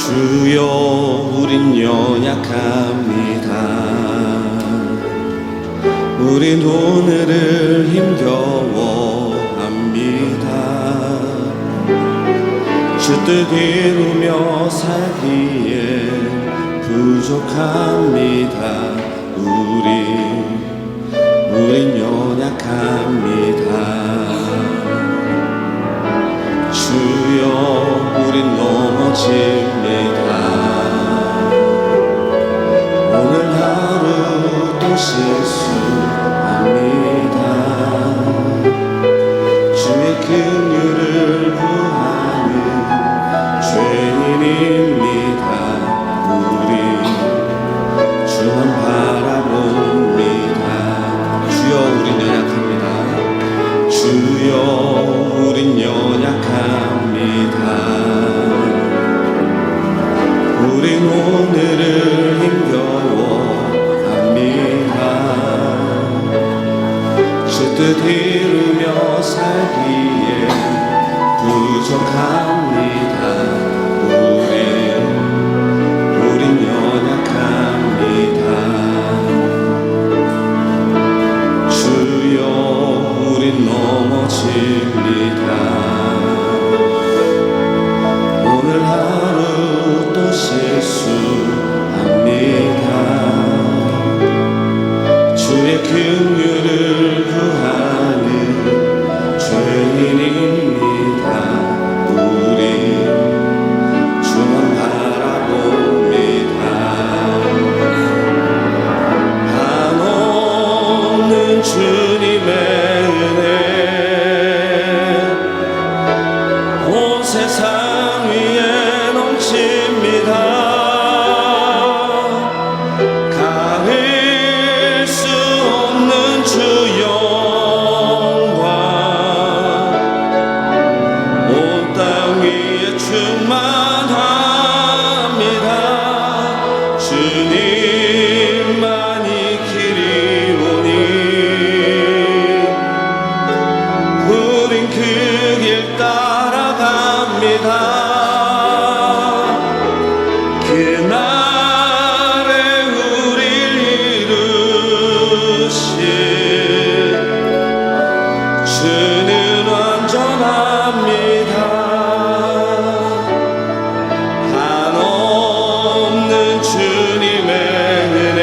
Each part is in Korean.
주여 우린 연약합니다. 우린 오늘을 힘겨워합니다. 주 뜻 이루며 살기에 부족합니다. 우린 연약합니다. 주여 우린 넘어집니다. 오늘 하루 또 실수합니다. 주의 긍휼을 구하는 죄인입니다. 우리 주만 바라봅니다. 주여 우린 연약합니다. 주여 우린 연약합니다. 우린 오늘을 힘겨워합니다. 주 뜻 이루며 살기에 부족합니다. 우린 연약합니다. 주여 우린 넘어집니다. 오늘 하루 또 실수합니다. 주의 긍휼을 구하는 죄인입니다. 우리 주만 바라봅니다. 한없는 주님의 은혜 온 세상 위에 넘칩니다. 가릴 수 없는 주 영광 온 땅 위에 충만합니다. 주님만이 길이오니 우린 그 길 따라갑니다. 그날에 우릴 이루실 주는 완전합니다. 한없는 주님의 은혜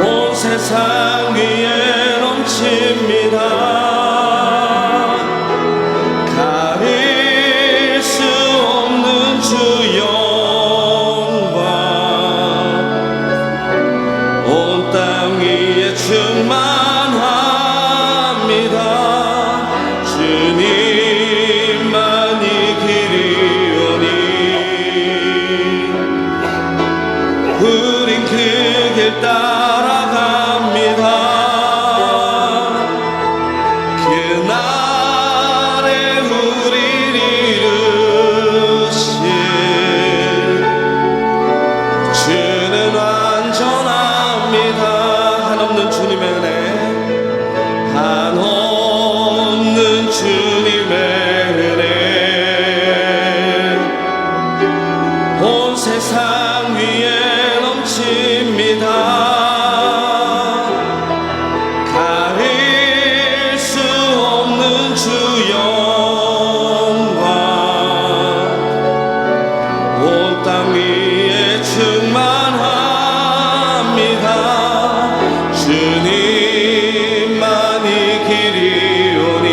온 세상 위에 넘칩니다. 가릴 수 없는 주 영광 온 땅 위에 충만합니다. 주님만이 길이오니 우린 그 길 따라갑니다. 그날에 우릴 이루실 주는 완전합니다. 한없는 주님의 은혜 한없는 주님의 은혜 온 세상 위에 넘칩니다. 가릴 수 없는 주 영광 온 땅 위에 충만합니다. 주님만이 길이오니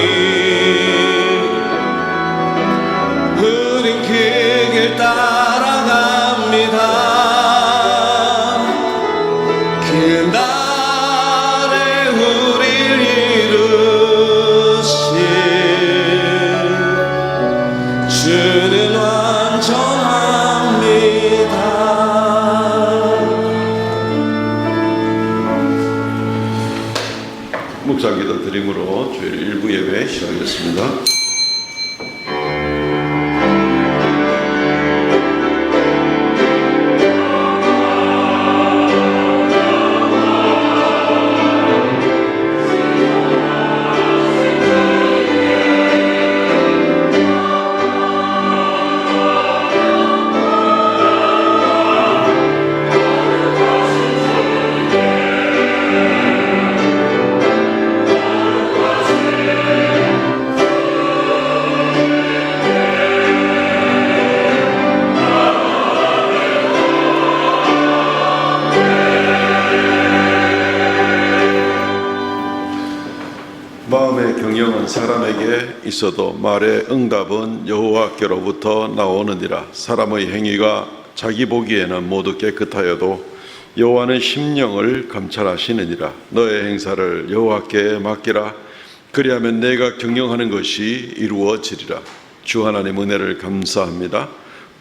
우린 그 길 따라갑니다. 그날에 우릴 이루실 주는 완전합니다. 묵상기도 드림으로 주일 일부 예배 시작하겠습니다. 성령은 사람에게 있어도 말의 응답은 여호와께로부터 나오느니라. 사람의 행위가 자기 보기에는 모두 깨끗하여도 여호와는 심령을 감찰하시느니라. 너의 행사를 여호와께 맡기라. 그리하면 내가 경영하는 것이 이루어지리라. 주 하나님 은혜를 감사합니다.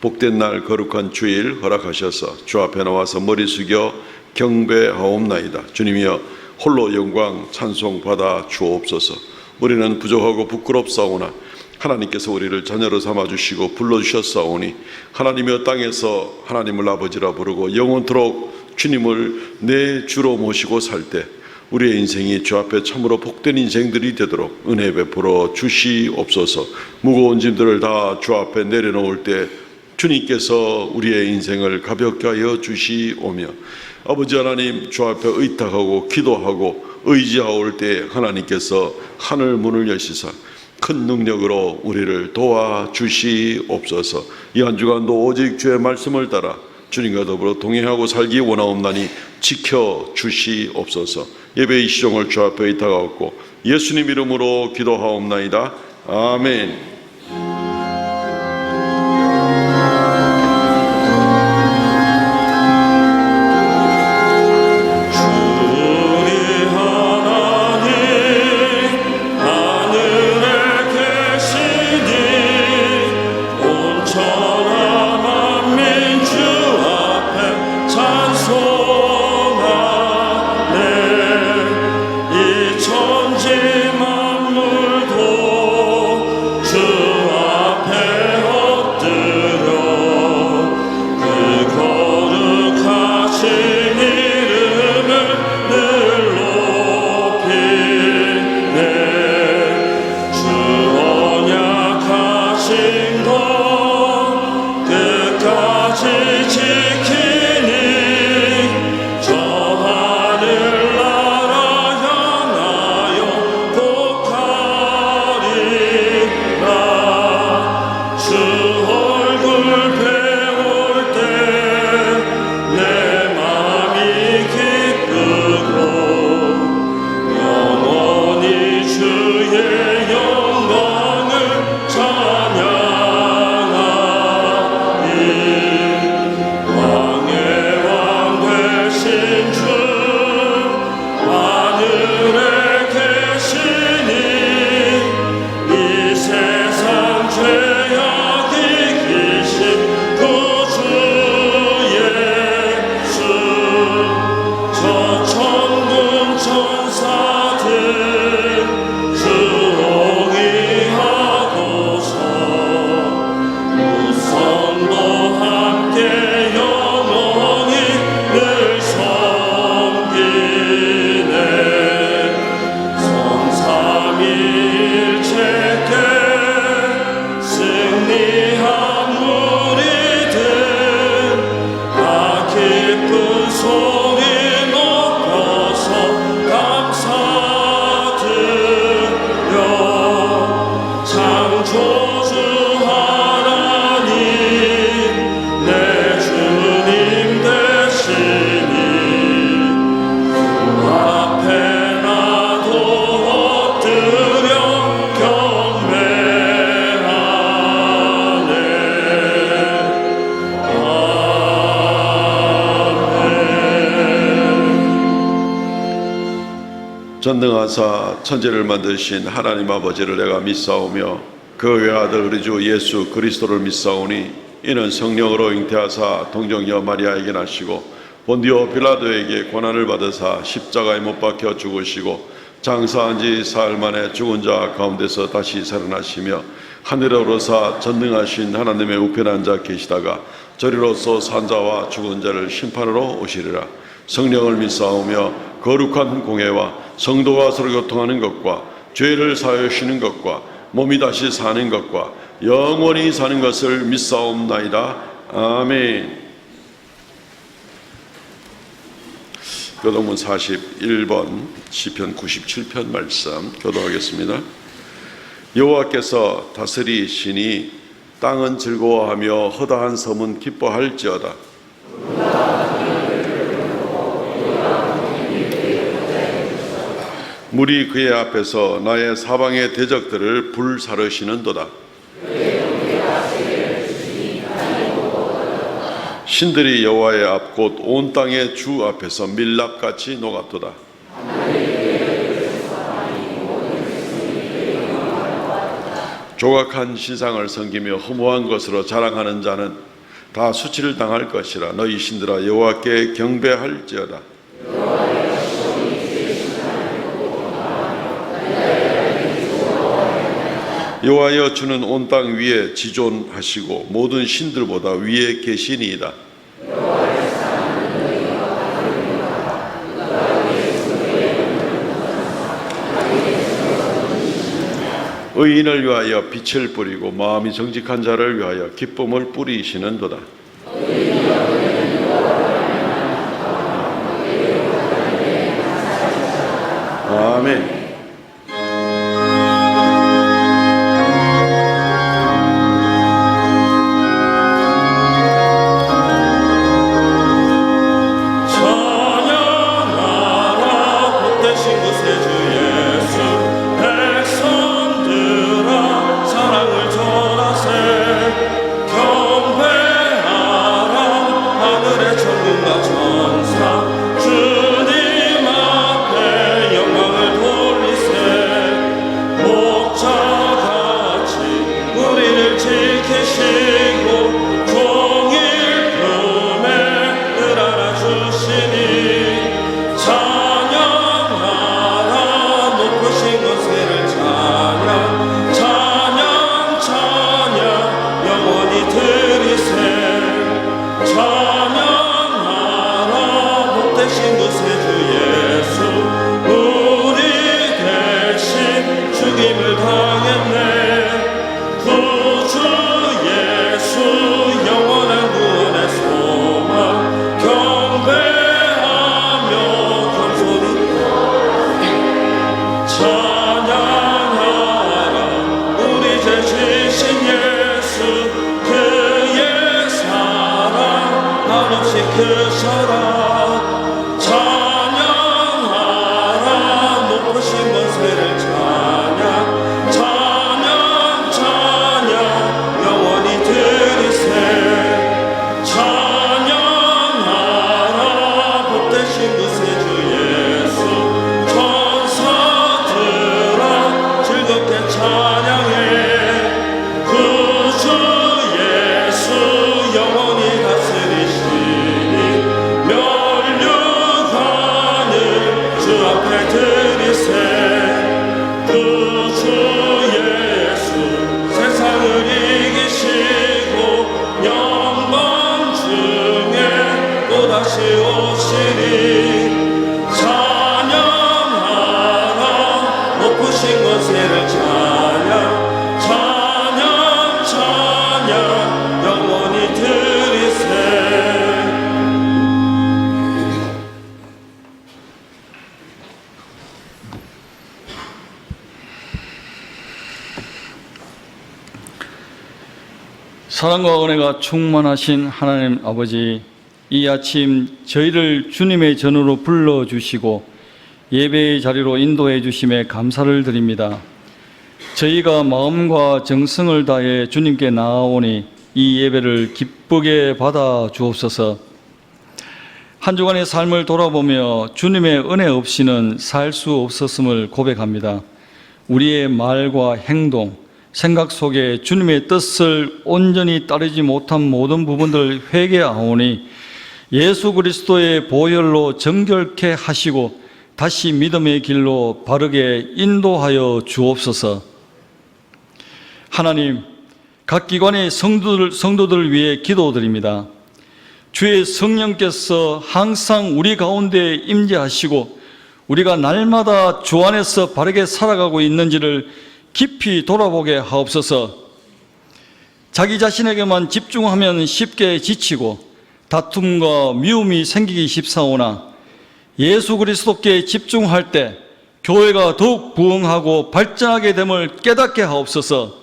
복된 날 거룩한 주일 허락하셔서 주 앞에 나와서 머리 숙여 경배하옵나이다. 주님이여 홀로 영광 찬송 받아 주옵소서. 우리는 부족하고 부끄럽사오나 하나님께서 우리를 자녀로 삼아주시고 불러주셨사오니 하나님이여 땅에서 하나님을 아버지라 부르고 영원토록 주님을 내 주로 모시고 살 때 우리의 인생이 주 앞에 참으로 복된 인생들이 되도록 은혜 베풀어 주시옵소서. 무거운 짐들을 다 주 앞에 내려놓을 때 주님께서 우리의 인생을 가볍게 하여 주시오며 아버지 하나님 주 앞에 의탁하고 기도하고 의지하올 때 하나님께서 하늘 문을 여시사 큰 능력으로 우리를 도와주시옵소서. 이 한 주간도 오직 주의 말씀을 따라 주님과 더불어 동행하고 살기 원하옵나니 지켜주시옵소서. 예배의 시종을 주 앞에 의탁하옵고 예수님 이름으로 기도하옵나이다. 아멘. 전능하사 천지를 만드신 하나님 아버지를 내가 믿사오며 그 외아들 우리 주 예수 그리스도를 믿사오니 이는 성령으로 잉태하사 동정녀 마리아에게 나시고 본디오 빌라도에게 고난을 받으사 십자가에 못 박혀 죽으시고 장사한 지 사흘 만에 죽은 자 가운데서 다시 살아나시며 하늘에 오르사 전능하신 하나님의 우편에 앉아 계시다가 저리로서 산자와 죽은 자를 심판으로 오시리라. 성령을 믿사오며 거룩한 공회와 성도가 서로 교통하는 것과 죄를 사하여 쉬는 것과 몸이 다시 사는 것과 영원히 사는 것을 믿사옵나이다. 아멘. 교동문 41번 시편 97편 말씀 교독하겠습니다. 여호와께서 다스리시니 땅은 즐거워하며 허다한 섬은 기뻐할지어다. 물이 그의 앞에서 나의 사방의 대적들을 불사르시는도다. 신들이 여호와의 앞 곧 온 땅의 주 앞에서 밀랍같이 녹았도다. 조각한 신상을 섬기며 허무한 것으로 자랑하는 자는 다 수치를 당할 것이라. 너희 신들아 여호와께 경배할지어다. 여호와여 주는 온 땅 위에 지존하시고 모든 신들보다 위에 계시니이다. 의인을 위하여 빛을 뿌리고 마음이 정직한 자를 위하여 기쁨을 뿌리시는도다. 아멘. 사랑과 은혜가 충만하신 하나님 아버지, 이 아침 저희를 주님의 전으로 불러주시고 예배의 자리로 인도해 주심에 감사를 드립니다. 저희가 마음과 정성을 다해 주님께 나아오니 이 예배를 기쁘게 받아 주옵소서. 한 주간의 삶을 돌아보며 주님의 은혜 없이는 살 수 없었음을 고백합니다. 우리의 말과 행동, 생각 속에 주님의 뜻을 온전히 따르지 못한 모든 부분들을 회개하오니 예수 그리스도의 보혈로 정결케 하시고 다시 믿음의 길로 바르게 인도하여 주옵소서. 하나님, 각 기관의 성도들을 위해 기도드립니다. 주의 성령께서 항상 우리 가운데 임재하시고 우리가 날마다 주 안에서 바르게 살아가고 있는지를 깊이 돌아보게 하옵소서. 자기 자신에게만 집중하면 쉽게 지치고 다툼과 미움이 생기기 쉽사오나 예수 그리스도께 집중할 때 교회가 더욱 부흥하고 발전하게 됨을 깨닫게 하옵소서.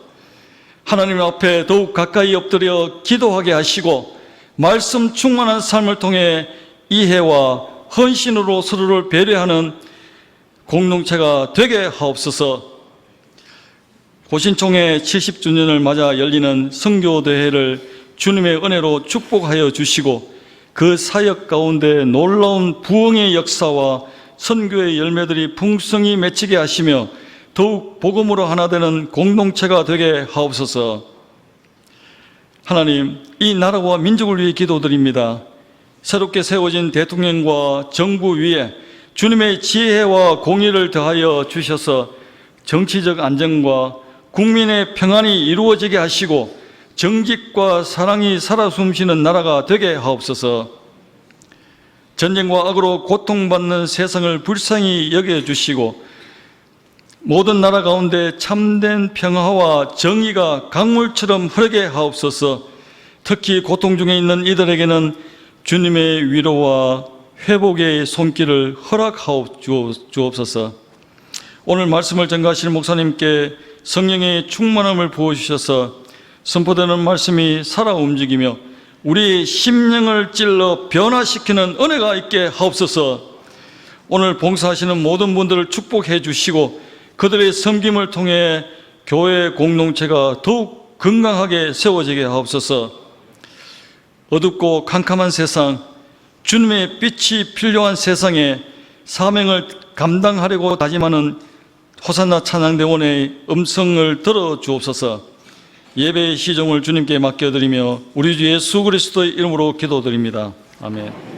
하나님 앞에 더욱 가까이 엎드려 기도하게 하시고 말씀 충만한 삶을 통해 이해와 헌신으로 서로를 배려하는 공동체가 되게 하옵소서. 고신총회 70주년을 맞아 열리는 선교대회를 주님의 은혜로 축복하여 주시고 그 사역 가운데 놀라운 부흥의 역사와 선교의 열매들이 풍성히 맺히게 하시며 더욱 복음으로 하나 되는 공동체가 되게 하옵소서. 하나님, 이 나라와 민족을 위해 기도드립니다. 새롭게 세워진 대통령과 정부 위에 주님의 지혜와 공의를 더하여 주셔서 정치적 안정과 국민의 평안이 이루어지게 하시고 정직과 사랑이 살아 숨쉬는 나라가 되게 하옵소서. 전쟁과 악으로 고통받는 세상을 불쌍히 여겨주시고 모든 나라 가운데 참된 평화와 정의가 강물처럼 흐르게 하옵소서. 특히 고통 중에 있는 이들에게는 주님의 위로와 회복의 손길을 허락하옵 주옵소서. 오늘 말씀을 전가하실 목사님께 성령의 충만함을 부어주셔서 선포되는 말씀이 살아 움직이며 우리의 심령을 찔러 변화시키는 은혜가 있게 하옵소서. 오늘 봉사하시는 모든 분들을 축복해 주시고 그들의 섬김을 통해 교회 공동체가 더욱 건강하게 세워지게 하옵소서. 어둡고 캄캄한 세상, 주님의 빛이 필요한 세상에 사명을 감당하려고 다짐하는 호산나 찬양대원의 음성을 들어주옵소서. 예배의 시종을 주님께 맡겨드리며 우리 주 예수 그리스도의 이름으로 기도드립니다. 아멘.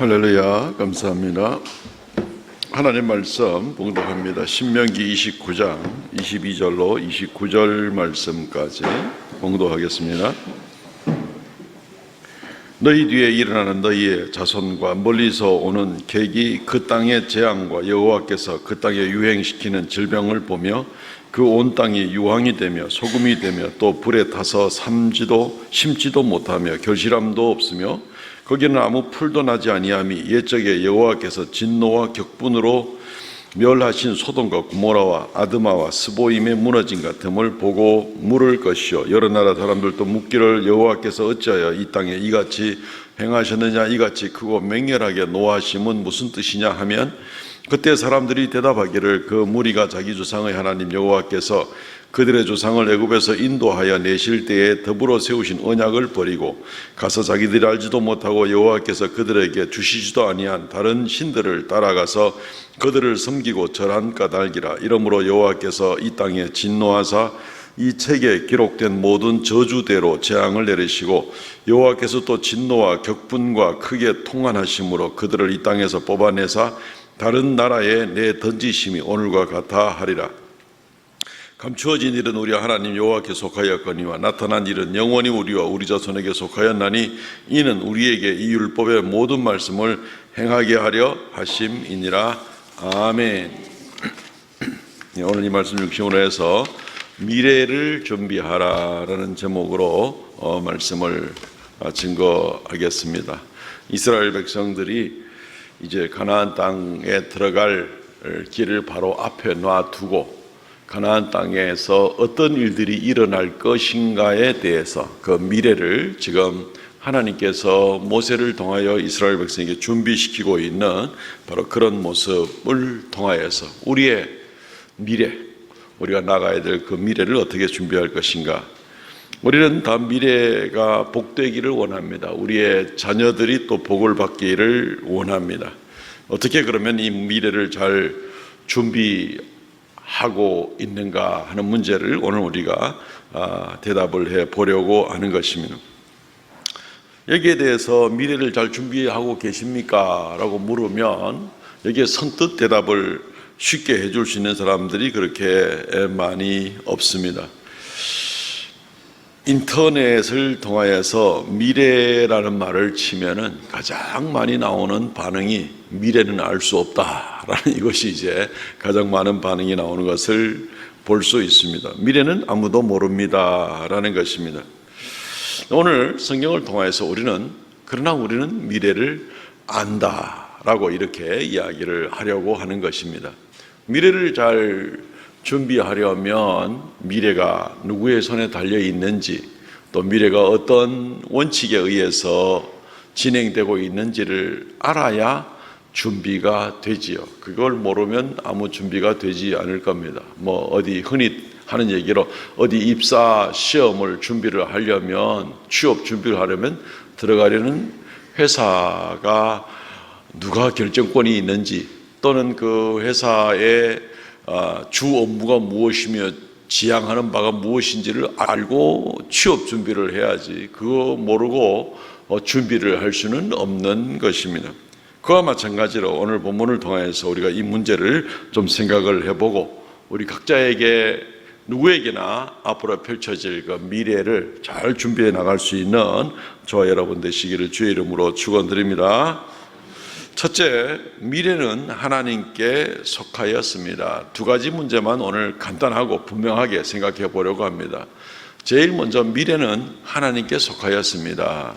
할렐루야, 감사합니다. 하나님 말씀 봉독합니다. 신명기 29장 22절로 29절 말씀까지 봉독하겠습니다. 너희 뒤에 일어나는 너희의 자손과 멀리서 오는 객이 그 땅의 재앙과 여호와께서 그 땅에 유행시키는 질병을 보며 그 온 땅이 유황이 되며 소금이 되며 또 불에 타서 심지도 못하며 결실함도 없으며 거기는 아무 풀도 나지 아니함이 옛적에 여호와께서 진노와 격분으로 멸하신 소돔과 고모라와 아드마와 스보임의 무너짐 같음을 보고 물을 것이요 여러 나라 사람들도 묻기를 여호와께서 어찌하여 이 땅에 이같이 행하셨느냐, 이같이 크고 맹렬하게 노하심은 무슨 뜻이냐 하면, 그때 사람들이 대답하기를 그 무리가 자기 조상의 하나님 여호와께서 그들의 조상을 애굽에서 인도하여 내실 때에 더불어 세우신 언약을 버리고 가서 자기들이 알지도 못하고 여호와께서 그들에게 주시지도 아니한 다른 신들을 따라가서 그들을 섬기고 절한 까닭이라. 이러므로 여호와께서 이 땅에 진노하사 이 책에 기록된 모든 저주대로 재앙을 내리시고 여호와께서 또 진노와 격분과 크게 통한하심으로 그들을 이 땅에서 뽑아내사 다른 나라에 내던지심이 오늘과 같아 하리라. 감추어진 일은 우리 하나님 여호와께 속하였거니와 나타난 일은 영원히 우리와 우리 자손에게 속하였나니 이는 우리에게 이 율법의 모든 말씀을 행하게 하려 하심이니라. 아멘. 오늘 이 말씀 중심으로 해서 미래를 준비하라라는 제목으로 말씀을 증거하겠습니다. 이스라엘 백성들이 이제 가나안 땅에 들어갈 길을 바로 앞에 놔두고 가나안 땅에서 어떤 일들이 일어날 것인가에 대해서 그 미래를 지금 하나님께서 모세를 통하여 이스라엘 백성에게 준비시키고 있는 바로 그런 모습을 통하여서 우리의 미래, 우리가 나가야 될 그 미래를 어떻게 준비할 것인가. 우리는 다 미래가 복되기를 원합니다. 우리의 자녀들이 또 복을 받기를 원합니다. 어떻게 그러면 이 미래를 잘 준비하고 있는가 하는 문제를 오늘 우리가 대답을 해 보려고 하는 것입니다. 여기에 대해서 미래를 잘 준비하고 계십니까? 라고 물으면 여기에 선뜻 대답을 쉽게 해줄 수 있는 사람들이 그렇게 많이 없습니다. 인터넷을 통하여서 미래라는 말을 치면은 가장 많이 나오는 반응이 미래는 알 수 없다라는 이것이 이제 가장 많은 반응이 나오는 것을 볼 수 있습니다. 미래는 아무도 모릅니다라는 것입니다. 오늘 성경을 통하여서 그러나 우리는 미래를 안다라고 이렇게 이야기를 하려고 하는 것입니다. 미래를 잘 준비하려면 미래가 누구의 손에 달려 있는지, 또 미래가 어떤 원칙에 의해서 진행되고 있는지를 알아야 준비가 되지요. 그걸 모르면 아무 준비가 되지 않을 겁니다. 어디 흔히 하는 얘기로 어디 입사 시험을 준비를 하려면, 취업 준비를 하려면 들어가려는 회사가 누가 결정권이 있는지, 또는 그 회사의 주 업무가 무엇이며 지향하는 바가 무엇인지를 알고 취업 준비를 해야지, 그거 모르고 준비를 할 수는 없는 것입니다. 그와 마찬가지로 오늘 본문을 통해서 우리가 이 문제를 좀 생각을 해보고 우리 각자에게 누구에게나 앞으로 펼쳐질 그 미래를 잘 준비해 나갈 수 있는 저와 여러분 되시기를 주의 이름으로 축원드립니다. 첫째, 미래는 하나님께 속하였습니다. 두 가지 문제만 오늘 간단하고 분명하게 생각해 보려고 합니다. 제일 먼저 미래는 하나님께 속하였습니다.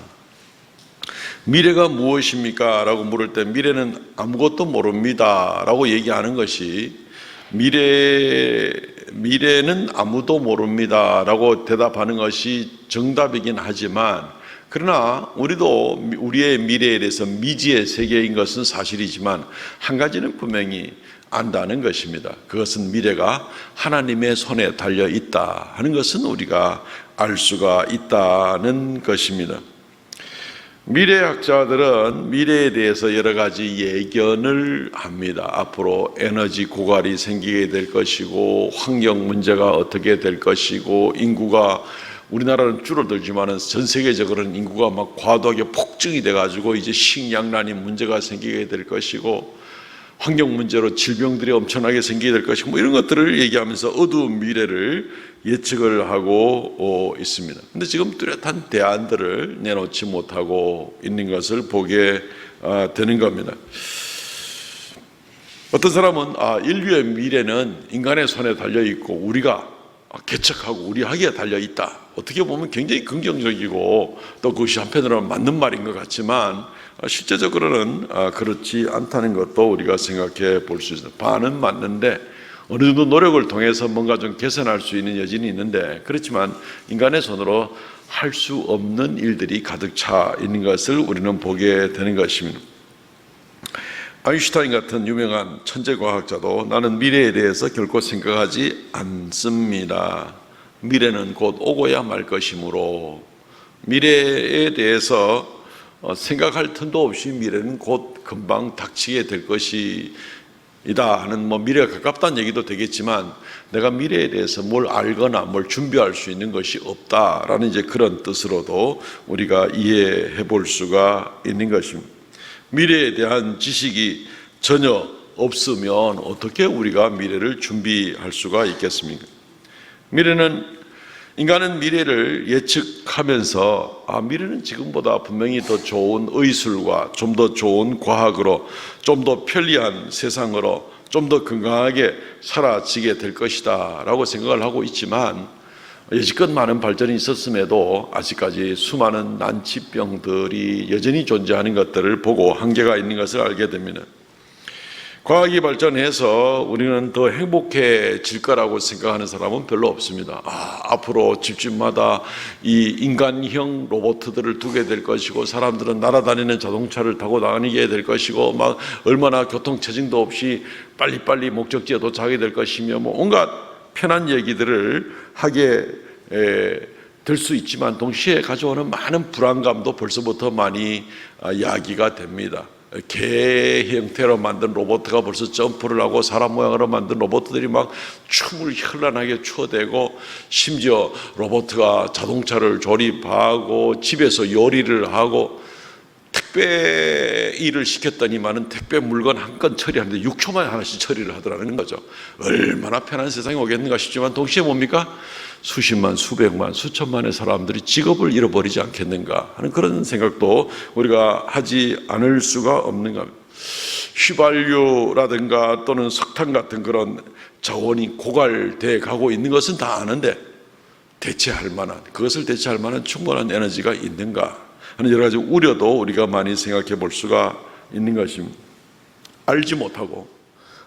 미래가 무엇입니까? 라고 물을 때 미래는 아무것도 모릅니다 라고 얘기하는 것이 미래는 아무도 모릅니다 라고 대답하는 것이 정답이긴 하지만, 그러나 우리도 우리의 미래에 대해서 미지의 세계인 것은 사실이지만 한 가지는 분명히 안다는 것입니다. 그것은 미래가 하나님의 손에 달려 있다 하는 것은 우리가 알 수가 있다는 것입니다. 미래학자들은 미래에 대해서 여러 가지 예견을 합니다. 앞으로 에너지 고갈이 생기게 될 것이고, 환경 문제가 어떻게 될 것이고, 인구가 우리나라는 줄어들지만은 전 세계적으로는 인구가 막 과도하게 폭증이 돼가지고 이제 식량난이 문제가 생기게 될 것이고 환경 문제로 질병들이 엄청나게 생기게 될 것이고 뭐 이런 것들을 얘기하면서 어두운 미래를 예측을 하고 있습니다. 근데 지금 뚜렷한 대안들을 내놓지 못하고 있는 것을 보게 되는 겁니다. 어떤 사람은 인류의 미래는 인간의 손에 달려 있고 우리가 개척하고 우리 하기에 달려 있다. 어떻게 보면 굉장히 긍정적이고 또 그것이 한편으로는 맞는 말인 것 같지만 실제적으로는 그렇지 않다는 것도 우리가 생각해 볼 수 있습니다. 반은 맞는데 어느 정도 노력을 통해서 뭔가 좀 개선할 수 있는 여지는 있는데 그렇지만 인간의 손으로 할 수 없는 일들이 가득 차 있는 것을 우리는 보게 되는 것입니다. 아인슈타인 같은 유명한 천재 과학자도 나는 미래에 대해서 결코 생각하지 않습니다. 미래는 곧 오고야 말 것이므로 미래에 대해서 생각할 틈도 없이 미래는 곧 금방 닥치게 될 것이다 하는 미래가 가깝다는 얘기도 되겠지만 내가 미래에 대해서 뭘 알거나 뭘 준비할 수 있는 것이 없다라는 이제 그런 뜻으로도 우리가 이해해 볼 수가 있는 것입니다. 미래에 대한 지식이 전혀 없으면 어떻게 우리가 미래를 준비할 수가 있겠습니까? 인간은 미래를 예측하면서 미래는 지금보다 분명히 더 좋은 의술과 좀 더 좋은 과학으로 좀 더 편리한 세상으로 좀 더 건강하게 사라지게 될 것이다 라고 생각을 하고 있지만 여지껏 많은 발전이 있었음에도 아직까지 수많은 난치병들이 여전히 존재하는 것들을 보고 한계가 있는 것을 알게 됩니다. 과학이 발전해서 우리는 더 행복해질 거라고 생각하는 사람은 별로 없습니다. 앞으로 집집마다 이 인간형 로봇들을 두게 될 것이고 사람들은 날아다니는 자동차를 타고 다니게 될 것이고 막 얼마나 교통체증도 없이 빨리빨리 목적지에 도착하게 될 것이며 온갖 편한 얘기들을 하게 될 수 있지만 동시에 가져오는 많은 불안감도 벌써부터 많이 야기가 됩니다. 개 형태로 만든 로봇가 벌써 점프를 하고 사람 모양으로 만든 로봇들이 막 춤을 현란하게 춰대고 심지어 로봇가 자동차를 조립하고 집에서 요리를 하고 택배 일을 시켰더니만은 택배 물건 한 건 처리하는데 6초만에 하나씩 처리를 하더라는 거죠. 얼마나 편한 세상이 오겠는가 싶지만 동시에 뭡니까? 수십만, 수백만, 수천만의 사람들이 직업을 잃어버리지 않겠는가 하는 그런 생각도 우리가 하지 않을 수가 없는 겁니다. 휘발유라든가 또는 석탄 같은 그런 자원이 고갈돼 가고 있는 것은 다 아는데 그것을 대체할 만한 충분한 에너지가 있는가 하는 여러 가지 우려도 우리가 많이 생각해 볼 수가 있는 것입니다. 알지 못하고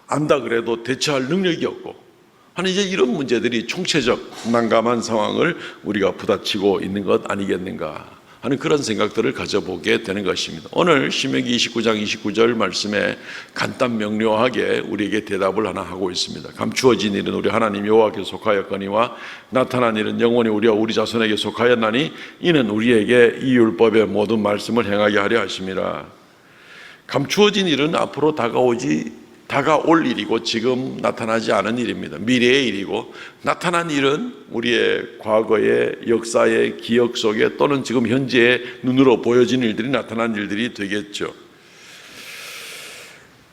안다 그래도 대처할 능력이 없고 하는 이제 이런 문제들이 총체적 난감한 상황을 우리가 부딪히고 있는 것 아니겠는가 하는 그런 생각들을 가져보게 되는 것입니다. 오늘 신명기 29장 29절 말씀에 간단 명료하게 우리에게 대답을 하나 하고 있습니다. 감추어진 일은 우리 하나님 여호와께 속하였거니와 나타난 일은 영원히 우리와 우리 자손에게 속하였나니 이는 우리에게 이 율법의 모든 말씀을 행하게 하려 하심이라. 감추어진 일은 앞으로 다가올 일이고 지금 나타나지 않은 일입니다. 미래의 일이고 나타난 일은 우리의 과거의 역사의 기억 속에 또는 지금 현재의 눈으로 보여지는 일들이 나타난 일들이 되겠죠.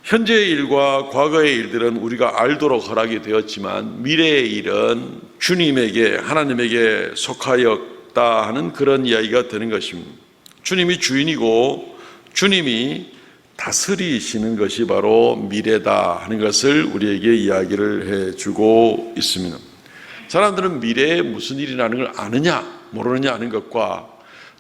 현재의 일과 과거의 일들은 우리가 알도록 허락이 되었지만 미래의 일은 주님에게 하나님에게 속하였다 하는 그런 이야기가 되는 것입니다. 주님이 주인이고 주님이 다스리시는 것이 바로 미래다 하는 것을 우리에게 이야기를 해주고 있습니다. 사람들은 미래에 무슨 일이 나는 걸 아느냐 모르느냐 하는 것과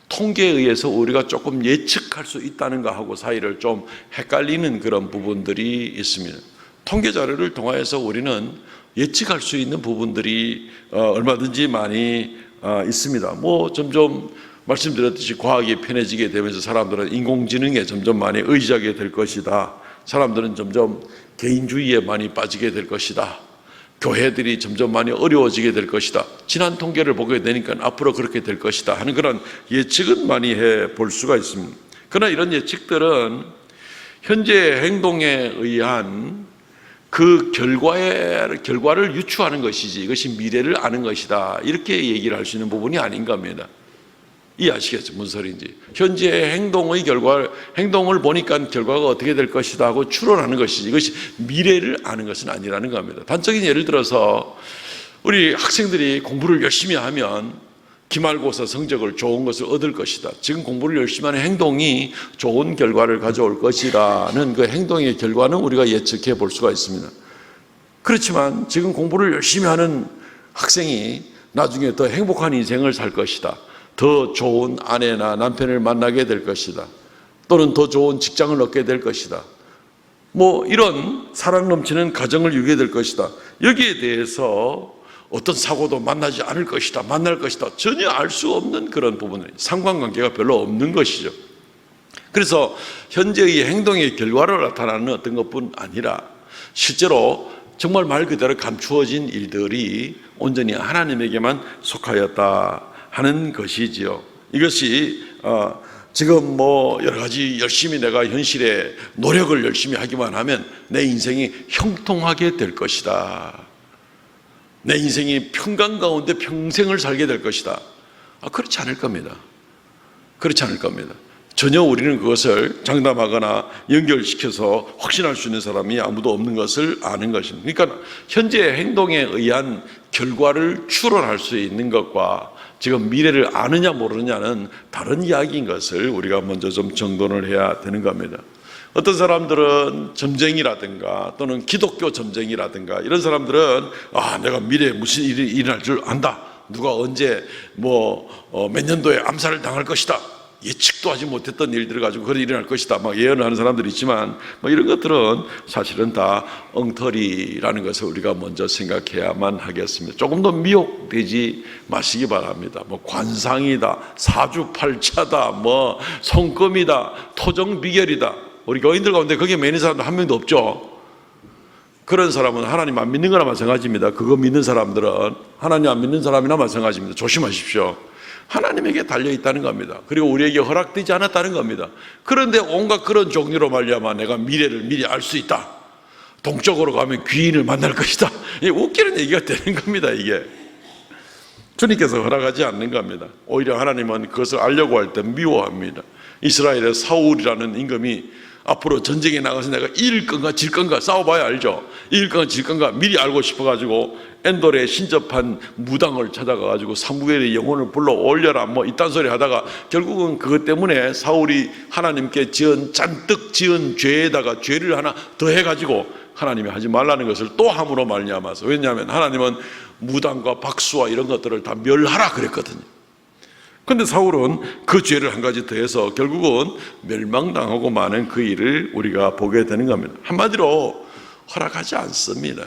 통계에 의해서 우리가 조금 예측할 수 있다는 것하고 사이를 좀 헷갈리는 그런 부분들이 있습니다. 통계 자료를 통해서 우리는 예측할 수 있는 부분들이 얼마든지 많이 있습니다. 점점 말씀드렸듯이 과학이 편해지게 되면서 사람들은 인공지능에 점점 많이 의지하게 될 것이다. 사람들은 점점 개인주의에 많이 빠지게 될 것이다. 교회들이 점점 많이 어려워지게 될 것이다. 지난 통계를 보게 되니까 앞으로 그렇게 될 것이다 하는 그런 예측은 많이 해볼 수가 있습니다. 그러나 이런 예측들은 현재의 행동에 의한 그 결과를 유추하는 것이지 이것이 미래를 아는 것이다, 이렇게 얘기를 할 수 있는 부분이 아닌가 합니다. 이해하시겠죠? 무슨 소리인지. 현재 행동을 보니까 결과가 어떻게 될 것이다 하고 추론하는 것이지 이것이 미래를 아는 것은 아니라는 겁니다. 단적인 예를 들어서 우리 학생들이 공부를 열심히 하면 기말고사 성적을 좋은 것을 얻을 것이다, 지금 공부를 열심히 하는 행동이 좋은 결과를 가져올 것이라는 그 행동의 결과는 우리가 예측해 볼 수가 있습니다. 그렇지만 지금 공부를 열심히 하는 학생이 나중에 더 행복한 인생을 살 것이다, 더 좋은 아내나 남편을 만나게 될 것이다, 또는 더 좋은 직장을 얻게 될 것이다, 뭐 이런 사랑 넘치는 가정을 이루게 될 것이다, 여기에 대해서 어떤 사고도 만나지 않을 것이다, 만날 것이다, 전혀 알 수 없는 그런 부분은 상관관계가 별로 없는 것이죠. 그래서 현재의 행동의 결과로 나타나는 어떤 것뿐 아니라 실제로 정말 말 그대로 감추어진 일들이 온전히 하나님에게만 속하였다 하는 것이지요. 이것이 지금 뭐 여러 가지 열심히 내가 현실에 노력을 열심히 하기만 하면 내 인생이 형통하게 될 것이다, 내 인생이 평강 가운데 평생을 살게 될 것이다, 그렇지 않을 겁니다. 그렇지 않을 겁니다. 전혀 우리는 그것을 장담하거나 연결시켜서 확신할 수 있는 사람이 아무도 없는 것을 아는 것입니다. 그러니까 현재 행동에 의한 결과를 추론할 수 있는 것과 지금 미래를 아느냐 모르느냐는 다른 이야기인 것을 우리가 먼저 좀 정돈을 해야 되는 겁니다. 어떤 사람들은 점쟁이라든가 또는 기독교 점쟁이라든가 이런 사람들은 내가 미래에 무슨 일이 일어날 줄 안다, 누가 언제 몇 년도에 암살을 당할 것이다, 예측도 하지 못했던 일들을 가지고 그런 일이 일어날 것이다 막 예언을 하는 사람들이 있지만 이런 것들은 사실은 다 엉터리라는 것을 우리가 먼저 생각해야만 하겠습니다. 조금 더 미혹되지 마시기 바랍니다. 관상이다, 사주팔자다, 손금이다, 토정비결이다, 우리 교인들 가운데 거기에 매는 사람도 한 명도 없죠. 그런 사람은 하나님 안 믿는 거나 마찬가지입니다. 그거 믿는 사람들은 하나님 안 믿는 사람이나 마찬가지입니다. 조심하십시오. 하나님에게 달려있다는 겁니다. 그리고 우리에게 허락되지 않았다는 겁니다. 그런데 온갖 그런 종류로 말미암아 내가 미래를 미리 알 수 있다, 동쪽으로 가면 귀인을 만날 것이다, 웃기는 얘기가 되는 겁니다. 이게 주님께서 허락하지 않는 겁니다. 오히려 하나님은 그것을 알려고 할 때 미워합니다. 이스라엘의 사울이라는 임금이 앞으로 전쟁에 나가서 내가 이길 건가 질 건가 싸워봐야 알죠. 이길 건가 질 건가 미리 알고 싶어가지고 엔돌에 신접한 무당을 찾아가가지고 사무엘의 영혼을 불러 올려라 이딴 소리 하다가 결국은 그것 때문에 사울이 하나님께 잔뜩 지은 죄에다가 죄를 하나 더 해가지고 하나님이 하지 말라는 것을 또 함으로 말미암아서, 왜냐하면 하나님은 무당과 박수와 이런 것들을 다 멸하라 그랬거든요. 그런데 사울은 그 죄를 한 가지 더해서 결국은 멸망당하고 마는 그 일을 우리가 보게 되는 겁니다. 한마디로 허락하지 않습니다.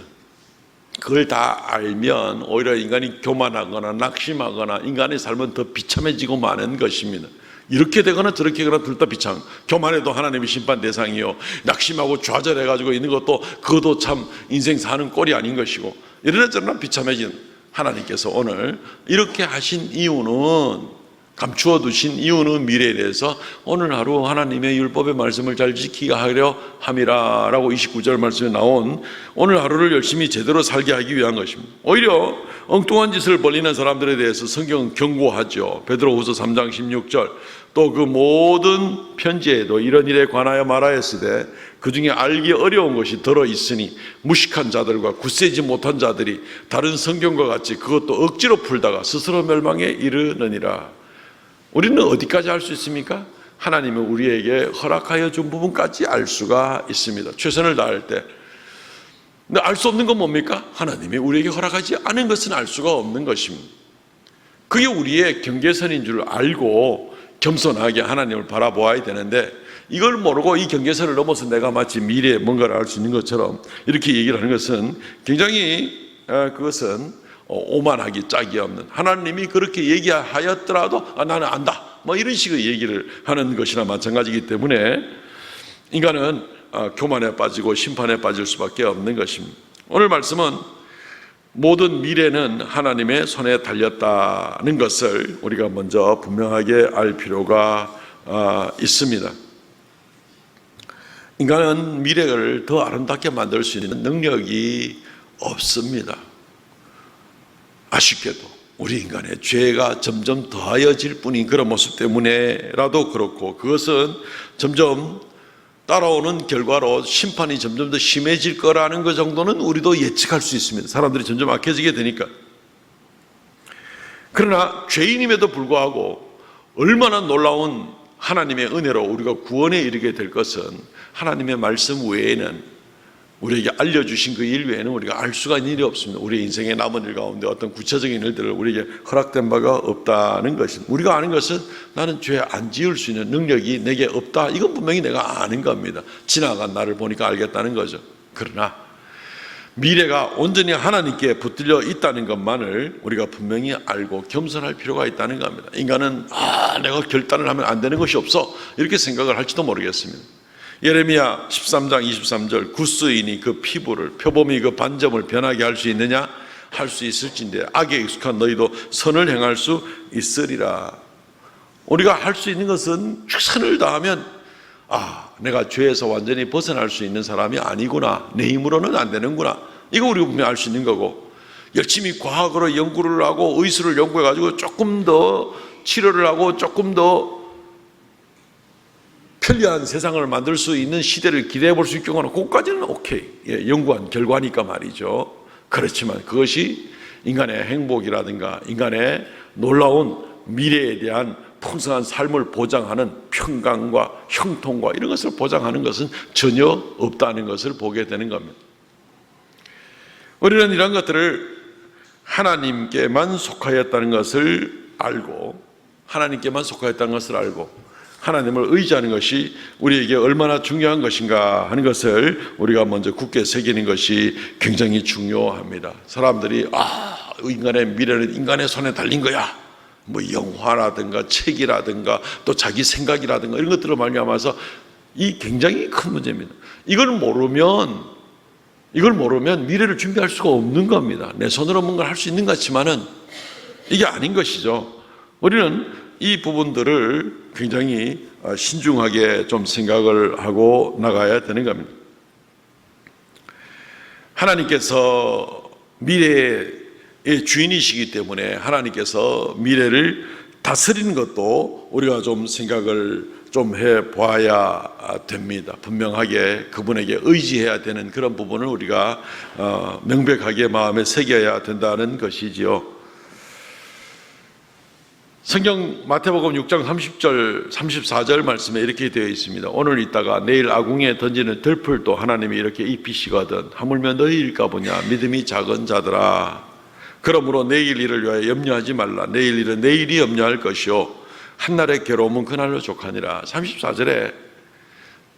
그걸 다 알면 오히려 인간이 교만하거나 낙심하거나 인간의 삶은 더 비참해지고 마는 것입니다. 이렇게 되거나 저렇게 되거나 둘 다 비참. 교만해도 하나님의 심판 대상이요, 낙심하고 좌절해가지고 있는 것도 그것도 참 인생 사는 꼴이 아닌 것이고, 이러나 저러나 비참해진 하나님께서 오늘 이렇게 하신 이유는, 감추어 두신 이유는 미래에 대해서 오늘 하루 하나님의 율법의 말씀을 잘 지키게 하려 함이라 라고 29절 말씀에 나온 오늘 하루를 열심히 제대로 살게 하기 위한 것입니다. 오히려 엉뚱한 짓을 벌이는 사람들에 대해서 성경은 경고하죠. 베드로후서 3장 16절, 또 그 모든 편지에도 이런 일에 관하여 말하였으되 그 중에 알기 어려운 것이 들어있으니 무식한 자들과 굳세지 못한 자들이 다른 성경과 같이 그것도 억지로 풀다가 스스로 멸망에 이르느니라. 우리는 어디까지 알 수 있습니까? 하나님은 우리에게 허락하여 준 부분까지 알 수가 있습니다. 최선을 다할 때. 근데 알 수 없는 건 뭡니까? 하나님이 우리에게 허락하지 않은 것은 알 수가 없는 것입니다. 그게 우리의 경계선인 줄 알고 겸손하게 하나님을 바라보아야 되는데, 이걸 모르고 이 경계선을 넘어서 내가 마치 미래에 뭔가를 알 수 있는 것처럼 이렇게 얘기를 하는 것은 굉장히 그것은 오만하기 짝이 없는, 하나님이 그렇게 얘기하였더라도 나는 안다 이런 식의 얘기를 하는 것이나 마찬가지이기 때문에 인간은 교만에 빠지고 심판에 빠질 수밖에 없는 것입니다. 오늘 말씀은 모든 미래는 하나님의 손에 달렸다는 것을 우리가 먼저 분명하게 알 필요가 있습니다. 인간은 미래를 더 아름답게 만들 수 있는 능력이 없습니다. 아쉽게도 우리 인간의 죄가 점점 더하여질 뿐인 그런 모습 때문에라도 그렇고, 그것은 점점 따라오는 결과로 심판이 점점 더 심해질 거라는 것 정도는 우리도 예측할 수 있습니다. 사람들이 점점 악해지게 되니까. 그러나 죄인임에도 불구하고 얼마나 놀라운 하나님의 은혜로 우리가 구원에 이르게 될 것은 하나님의 말씀 외에는, 우리에게 알려주신 그 일 외에는 우리가 알 수가 있는 일이 없습니다. 우리 인생의 남은 일 가운데 어떤 구체적인 일들을 우리에게 허락된 바가 없다는 것입니다. 우리가 아는 것은 나는 죄 안 지을 수 있는 능력이 내게 없다, 이건 분명히 내가 아는 겁니다. 지나간 나를 보니까 알겠다는 거죠. 그러나 미래가 온전히 하나님께 붙들려 있다는 것만을 우리가 분명히 알고 겸손할 필요가 있다는 겁니다. 인간은 내가 결단을 하면 안 되는 것이 없어, 이렇게 생각을 할지도 모르겠습니다. 예레미야 13장 23절, 구스인이 그 피부를, 표범이 그 반점을 변하게 할 수 있느냐? 할 수 있을진데 악에 익숙한 너희도 선을 행할 수 있으리라. 우리가 할 수 있는 것은 최선을 다하면 내가 죄에서 완전히 벗어날 수 있는 사람이 아니구나, 내 힘으로는 안 되는구나, 이거 우리가 분명히 알 수 있는 거고, 열심히 과학으로 연구를 하고 의술을 연구해가지고 조금 더 치료를 하고 조금 더 편리한 세상을 만들 수 있는 시대를 기대해 볼 수 있는 경우는 그것까지는 오케이, 연구한 결과니까 말이죠. 그렇지만 그것이 인간의 행복이라든가 인간의 놀라운 미래에 대한 풍성한 삶을 보장하는 평강과 형통과 이런 것을 보장하는 것은 전혀 없다는 것을 보게 되는 겁니다. 우리는 이런 것들을 하나님께만 속하였다는 것을 알고, 하나님께만 속하였다는 것을 알고 하나님을 의지하는 것이 우리에게 얼마나 중요한 것인가 하는 것을 우리가 먼저 굳게 새기는 것이 굉장히 중요합니다. 사람들이 인간의 미래는 인간의 손에 달린 거야, 뭐 영화라든가 책이라든가 또 자기 생각이라든가 이런 것들을 말미암아서 이 굉장히 큰 문제입니다. 이걸 모르면 미래를 준비할 수가 없는 겁니다. 내 손으로 뭔가를 할 수 있는 것 같지만은 이게 아닌 것이죠. 우리는 이 부분들을 굉장히 신중하게 좀 생각을 하고 나가야 되는 겁니다. 하나님께서 미래의 주인이시기 때문에 하나님께서 미래를 다스리는 것도 우리가 좀 생각을 좀 해봐야 됩니다. 분명하게 그분에게 의지해야 되는 그런 부분을 우리가 명백하게 마음에 새겨야 된다는 것이지요. 성경 마태복음 6장 30절 34절 말씀에 이렇게 되어 있습니다. 오늘 있다가 내일 아궁이에 던지는 들풀도 하나님이 이렇게 입히시거든 하물며 너희일까 보냐, 믿음이 작은 자들아. 그러므로 내일 일을 위하여 염려하지 말라. 내일 일은 내일이 염려할 것이요 한날의 괴로움은 그날로 족하니라. 34절에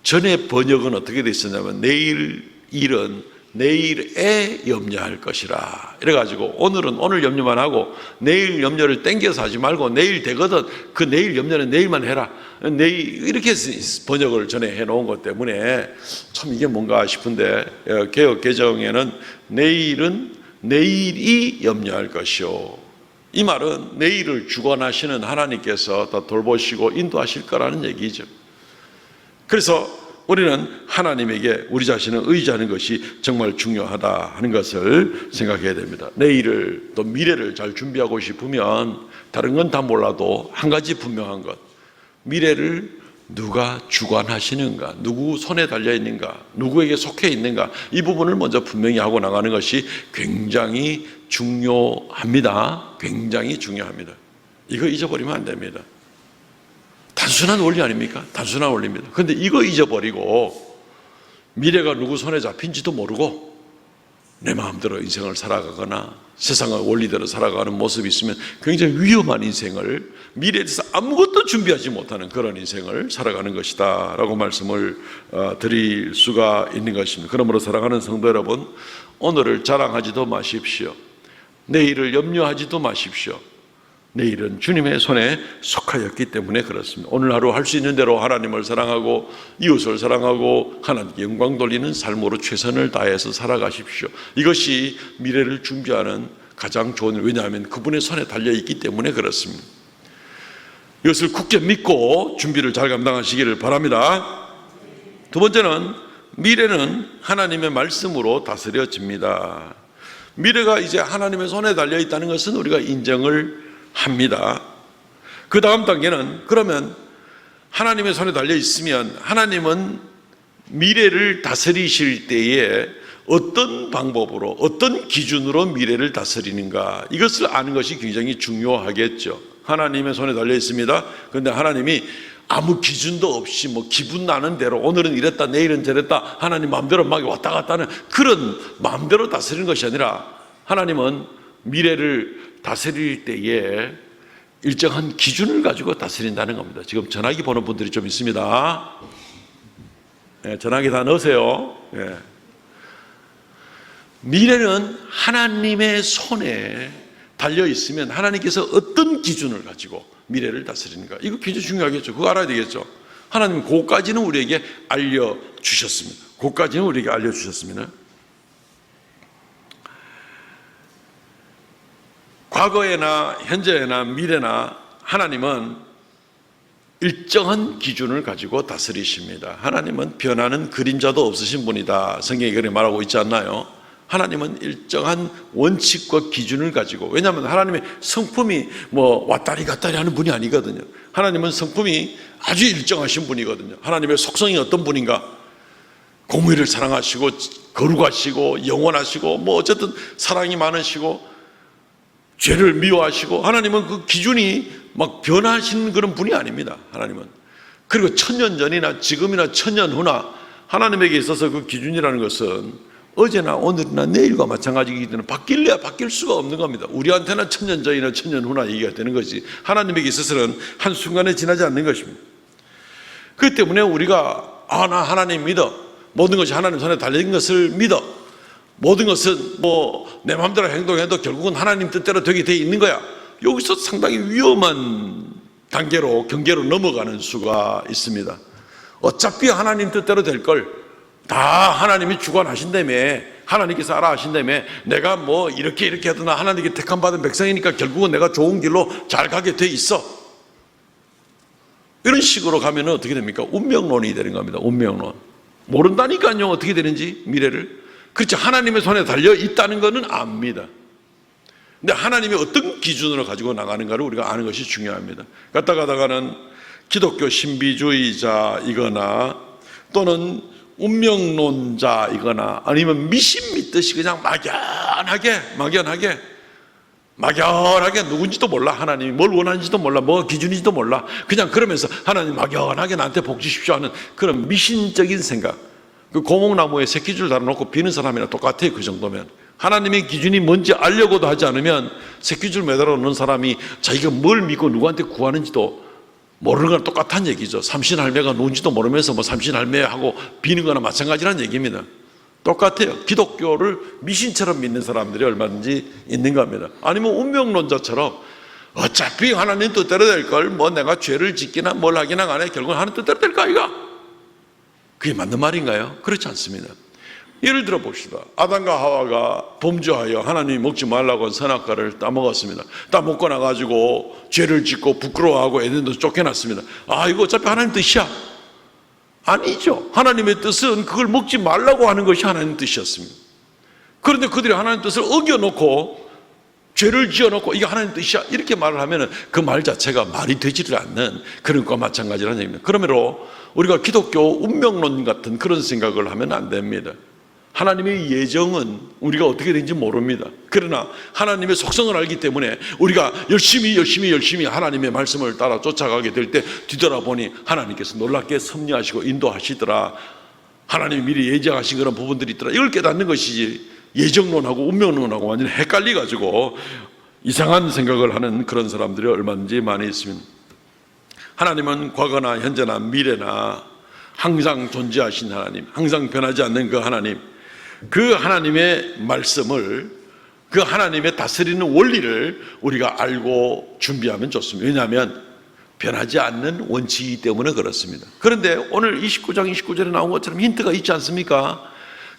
전에 번역은 어떻게 되어 있었냐면 내일 일은 내일에 염려할 것이라. 이래가지고 오늘은 오늘 염려만 하고 내일 염려를 땡겨서 하지 말고 내일 되거든 그 내일 염려는 내일만 해라. 내일 이렇게 번역을 전에 해놓은 것 때문에 참 이게 뭔가 싶은데, 개역 개정에는 내일은 내일이 염려할 것이요, 이 말은 내일을 주관하시는 하나님께서 더 돌보시고 인도하실 거라는 얘기죠. 그래서 우리는 하나님에게 우리 자신을 의지하는 것이 정말 중요하다 하는 것을 생각해야 됩니다. 내일을 또 미래를 잘 준비하고 싶으면 다른 건 다 몰라도 한 가지 분명한 것, 미래를 누가 주관하시는가, 누구 손에 달려 있는가, 누구에게 속해 있는가, 이 부분을 먼저 분명히 하고 나가는 것이 굉장히 중요합니다. 굉장히 중요합니다. 이거 잊어버리면 안 됩니다. 단순한 원리 아닙니까? 단순한 원리입니다. 그런데 이거 잊어버리고 미래가 누구 손에 잡힌지도 모르고 내 마음대로 인생을 살아가거나 세상의 원리대로 살아가는 모습이 있으면 굉장히 위험한 인생을, 미래에 대해서 아무것도 준비하지 못하는 그런 인생을 살아가는 것이다 라고 말씀을 드릴 수가 있는 것입니다. 그러므로 사랑하는 성도 여러분, 오늘을 자랑하지도 마십시오. 내일을 염려하지도 마십시오. 내일은 주님의 손에 속하였기 때문에 그렇습니다. 오늘 하루 할 수 있는 대로 하나님을 사랑하고 이웃을 사랑하고 하나님께 영광 돌리는 삶으로 최선을 다해서 살아가십시오. 이것이 미래를 준비하는 가장 좋은, 왜냐하면 그분의 손에 달려있기 때문에 그렇습니다. 이것을 굳게 믿고 준비를 잘 감당하시기를 바랍니다. 두 번째는 미래는 하나님의 말씀으로 다스려집니다. 미래가 이제 하나님의 손에 달려 있다는 것은 우리가 인정을 합니다. 그 다음 단계는 그러면 하나님의 손에 달려 있으면 하나님은 미래를 다스리실 때에 어떤 방법으로 어떤 기준으로 미래를 다스리는가, 이것을 아는 것이 굉장히 중요하겠죠. 하나님의 손에 달려 있습니다. 그런데 하나님이 아무 기준도 없이 뭐 기분 나는 대로 오늘은 이랬다 내일은 저랬다 하나님 마음대로 막 왔다 갔다 하는 그런 마음대로 다스리는 것이 아니라 하나님은 미래를 다스릴 때에 일정한 기준을 가지고 다스린다는 겁니다. 지금 전화기 보는 분들이 좀 있습니다. 네, 전화기 다 넣으세요. 네. 미래는 하나님의 손에 달려 있으면 하나님께서 어떤 기준을 가지고 미래를 다스리는가, 이거 굉장히 중요하겠죠. 그거 알아야 되겠죠. 하나님은 그것까지는 우리에게 알려주셨습니다. 그것까지는 우리에게 알려주셨습니다. 과거에나 현재나 미래나 하나님은 일정한 기준을 가지고 다스리십니다. 하나님은 변하는 그림자도 없으신 분이다, 성경이 그렇게 말하고 있지 않나요? 하나님은 일정한 원칙과 기준을 가지고, 왜냐하면 하나님의 성품이 뭐 왔다리 갔다리 하는 분이 아니거든요. 하나님은 성품이 아주 일정하신 분이거든요. 하나님의 속성이 어떤 분인가? 공의를 사랑하시고 거룩하시고 영원하시고 뭐 어쨌든 사랑이 많으시고 죄를 미워하시고, 하나님은 그 기준이 막 변하시는 그런 분이 아닙니다. 하나님은. 그리고 천년 전이나 지금이나 천년 후나 하나님에게 있어서 그 기준이라는 것은 어제나 오늘이나 내일과 마찬가지이기 때문에 바뀔래야 바뀔 수가 없는 겁니다. 우리한테는 천년 전이나 천년 후나 얘기가 되는 것이 하나님에게 있어서는 한순간에 지나지 않는 것입니다. 그렇기 때문에 우리가 나 하나님 믿어, 모든 것이 하나님 손에 달린 것을 믿어, 모든 것은 뭐 내 마음대로 행동해도 결국은 하나님 뜻대로 되게 돼 있는 거야, 여기서 상당히 위험한 단계로 경계로 넘어가는 수가 있습니다. 어차피 하나님 뜻대로 될 걸 다 하나님이 주관하신다며, 하나님께서 알아 하신다며, 내가 뭐 이렇게 하더나 하나님께 택함받은 백성이니까 결국은 내가 좋은 길로 잘 가게 돼 있어, 이런 식으로 가면 어떻게 됩니까? 운명론이 되는 겁니다. 운명론. 모른다니까요, 어떻게 되는지 미래를. 그렇죠. 하나님의 손에 달려 있다는 것은 압니다. 근데 하나님이 어떤 기준으로 가지고 나가는가를 우리가 아는 것이 중요합니다. 가다가는 기독교 신비주의자이거나 또는 운명론자이거나 아니면 미신 믿듯이 그냥 막연하게 누군지도 몰라, 하나님이 뭘 원하는지도 몰라, 뭐가 기준인지도 몰라, 그냥 그러면서 하나님 막연하게 나한테 복 주십시오 하는 그런 미신적인 생각. 그 고목나무에 새끼줄 달아놓고 비는 사람이나 똑같아요. 그 정도면 하나님의 기준이 뭔지 알려고도 하지 않으면 새끼줄 매달아 놓는 사람이 자기가 뭘 믿고 누구한테 구하는지도 모르는 거랑 똑같은 얘기죠. 삼신할매가 누군지도 모르면서 뭐 삼신할매하고 비는 거나 마찬가지라는 얘기입니다. 똑같아요. 기독교를 미신처럼 믿는 사람들이 얼마든지 있는 겁니다. 아니면 운명론자처럼 어차피 하나님 뜻대로 될 걸 뭐 내가 죄를 짓기나 뭘 하기나 간에 결국은 하나님 뜻대로 될까 이거? 그게 맞는 말인가요? 그렇지 않습니다. 예를 들어 봅시다. 아담과 하와가 범죄하여 하나님이 먹지 말라고 한 선악과를 따먹었습니다. 따먹고 나가지고 죄를 짓고 부끄러워하고 에덴에서 쫓겨났습니다. 이거 어차피 하나님 뜻이야? 아니죠. 하나님의 뜻은 그걸 먹지 말라고 하는 것이 하나님 뜻이었습니다. 그런데 그들이 하나님 뜻을 어겨놓고 죄를 지어놓고 이게 하나님 뜻이야 이렇게 말을 하면 그 말 자체가 말이 되지를 않는 그런 것과 마찬가지라는 얘기입니다. 그러므로 우리가 기독교 운명론 같은 그런 생각을 하면 안 됩니다. 하나님의 예정은 우리가 어떻게 되는지 모릅니다. 그러나 하나님의 속성을 알기 때문에 우리가 열심히 하나님의 말씀을 따라 쫓아가게 될 때 뒤돌아보니 하나님께서 놀랍게 섭리하시고 인도하시더라, 하나님이 미리 예정하신 그런 부분들이 있더라, 이걸 깨닫는 것이지 예정론하고 운명론하고 완전히 헷갈려가지고 이상한 생각을 하는 그런 사람들이 얼마든지 많이 있습니다. 하나님은 과거나 현재나 미래나 항상 존재하신 하나님, 항상 변하지 않는 그 하나님, 그 하나님의 말씀을, 그 하나님의 다스리는 원리를 우리가 알고 준비하면 좋습니다. 왜냐하면 변하지 않는 원칙이기 때문에 그렇습니다. 그런데 오늘 29장 29절에 나온 것처럼 힌트가 있지 않습니까?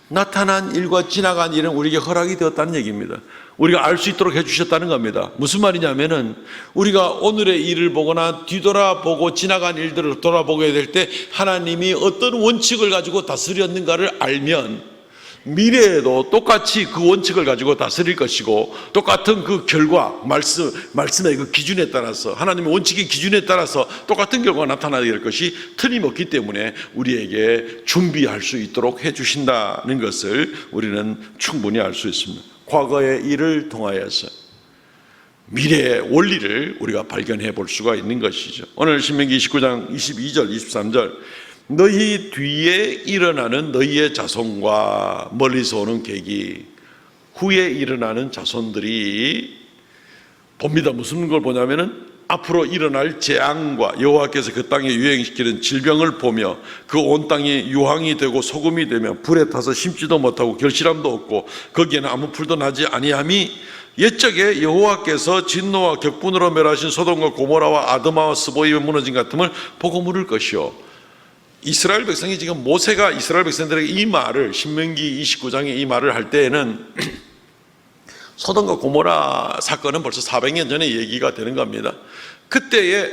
나타난 일과 지나간 일은 우리에게 허락이 되었다는 얘기입니다. 우리가 알 수 있도록 해주셨다는 겁니다. 무슨 말이냐면은 우리가 오늘의 일을 보거나 뒤돌아보고 지나간 일들을 돌아보게 될 때 하나님이 어떤 원칙을 가지고 다스렸는가를 알면 미래에도 똑같이 그 원칙을 가지고 다스릴 것이고 똑같은 그 결과 말씀의 그 기준에 따라서 하나님의 원칙의 기준에 따라서 똑같은 결과가 나타나게 될 것이 틀림없기 때문에 우리에게 준비할 수 있도록 해주신다는 것을 우리는 충분히 알 수 있습니다. 과거의 일을 통하여서 미래의 원리를 우리가 발견해 볼 수가 있는 것이죠. 오늘 신명기 29장 22절 23절 너희 뒤에 일어나는 너희의 자손과 멀리서 오는 계기 후에 일어나는 자손들이 봅니다. 무슨 걸 보냐면은 앞으로 일어날 재앙과 여호와께서 그 땅에 유행시키는 질병을 보며 그 온 땅이 유황이 되고 소금이 되며 불에 타서 심지도 못하고 결실함도 없고 거기에는 아무 풀도 나지 아니함이 옛적에 여호와께서 진노와 격분으로 멸하신 소돔과 고모라와 아드마와 스보임의 무너진 같음을 보고 물을 것이요. 이스라엘 백성이 지금 모세가 이스라엘 백성들에게 이 말을 신명기 29장에 이 말을 할 때에는 소돔과 고모라 사건은 벌써 400년 전에 얘기가 되는 겁니다. 그때에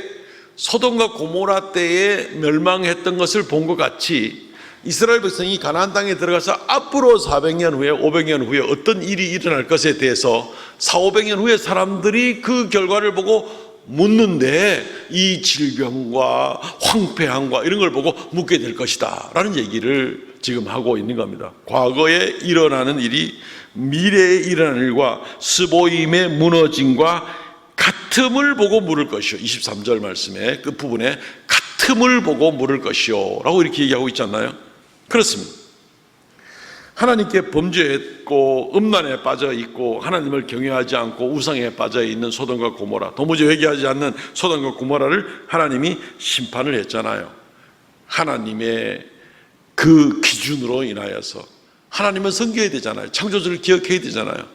소돔과 고모라 때에 멸망했던 것을 본 것 같이 이스라엘 백성이 가나안 땅에 들어가서 앞으로 400년 후에 500년 후에 어떤 일이 일어날 것에 대해서 400~500년 후에 사람들이 그 결과를 보고 묻는데 이 질병과 황폐함과 이런 걸 보고 묻게 될 것이다 라는 얘기를 지금 하고 있는 겁니다. 과거에 일어나는 일이 미래에 일어나는 일과 스보임의 무너짐과 같음을 보고 물을 것이요. 23절 말씀에 그 부분에 같음을 보고 물을 것이요 라고 이렇게 얘기하고 있지 않나요? 그렇습니다. 하나님께 범죄했고 음란에 빠져 있고 하나님을 경외하지 않고 우상에 빠져 있는 소돔과 고모라, 도무지 회개하지 않는 소돔과 고모라를 하나님이 심판을 했잖아요. 하나님의 그 기준으로 인하여서 하나님은 섬겨야 되잖아요. 창조주를 기억해야 되잖아요.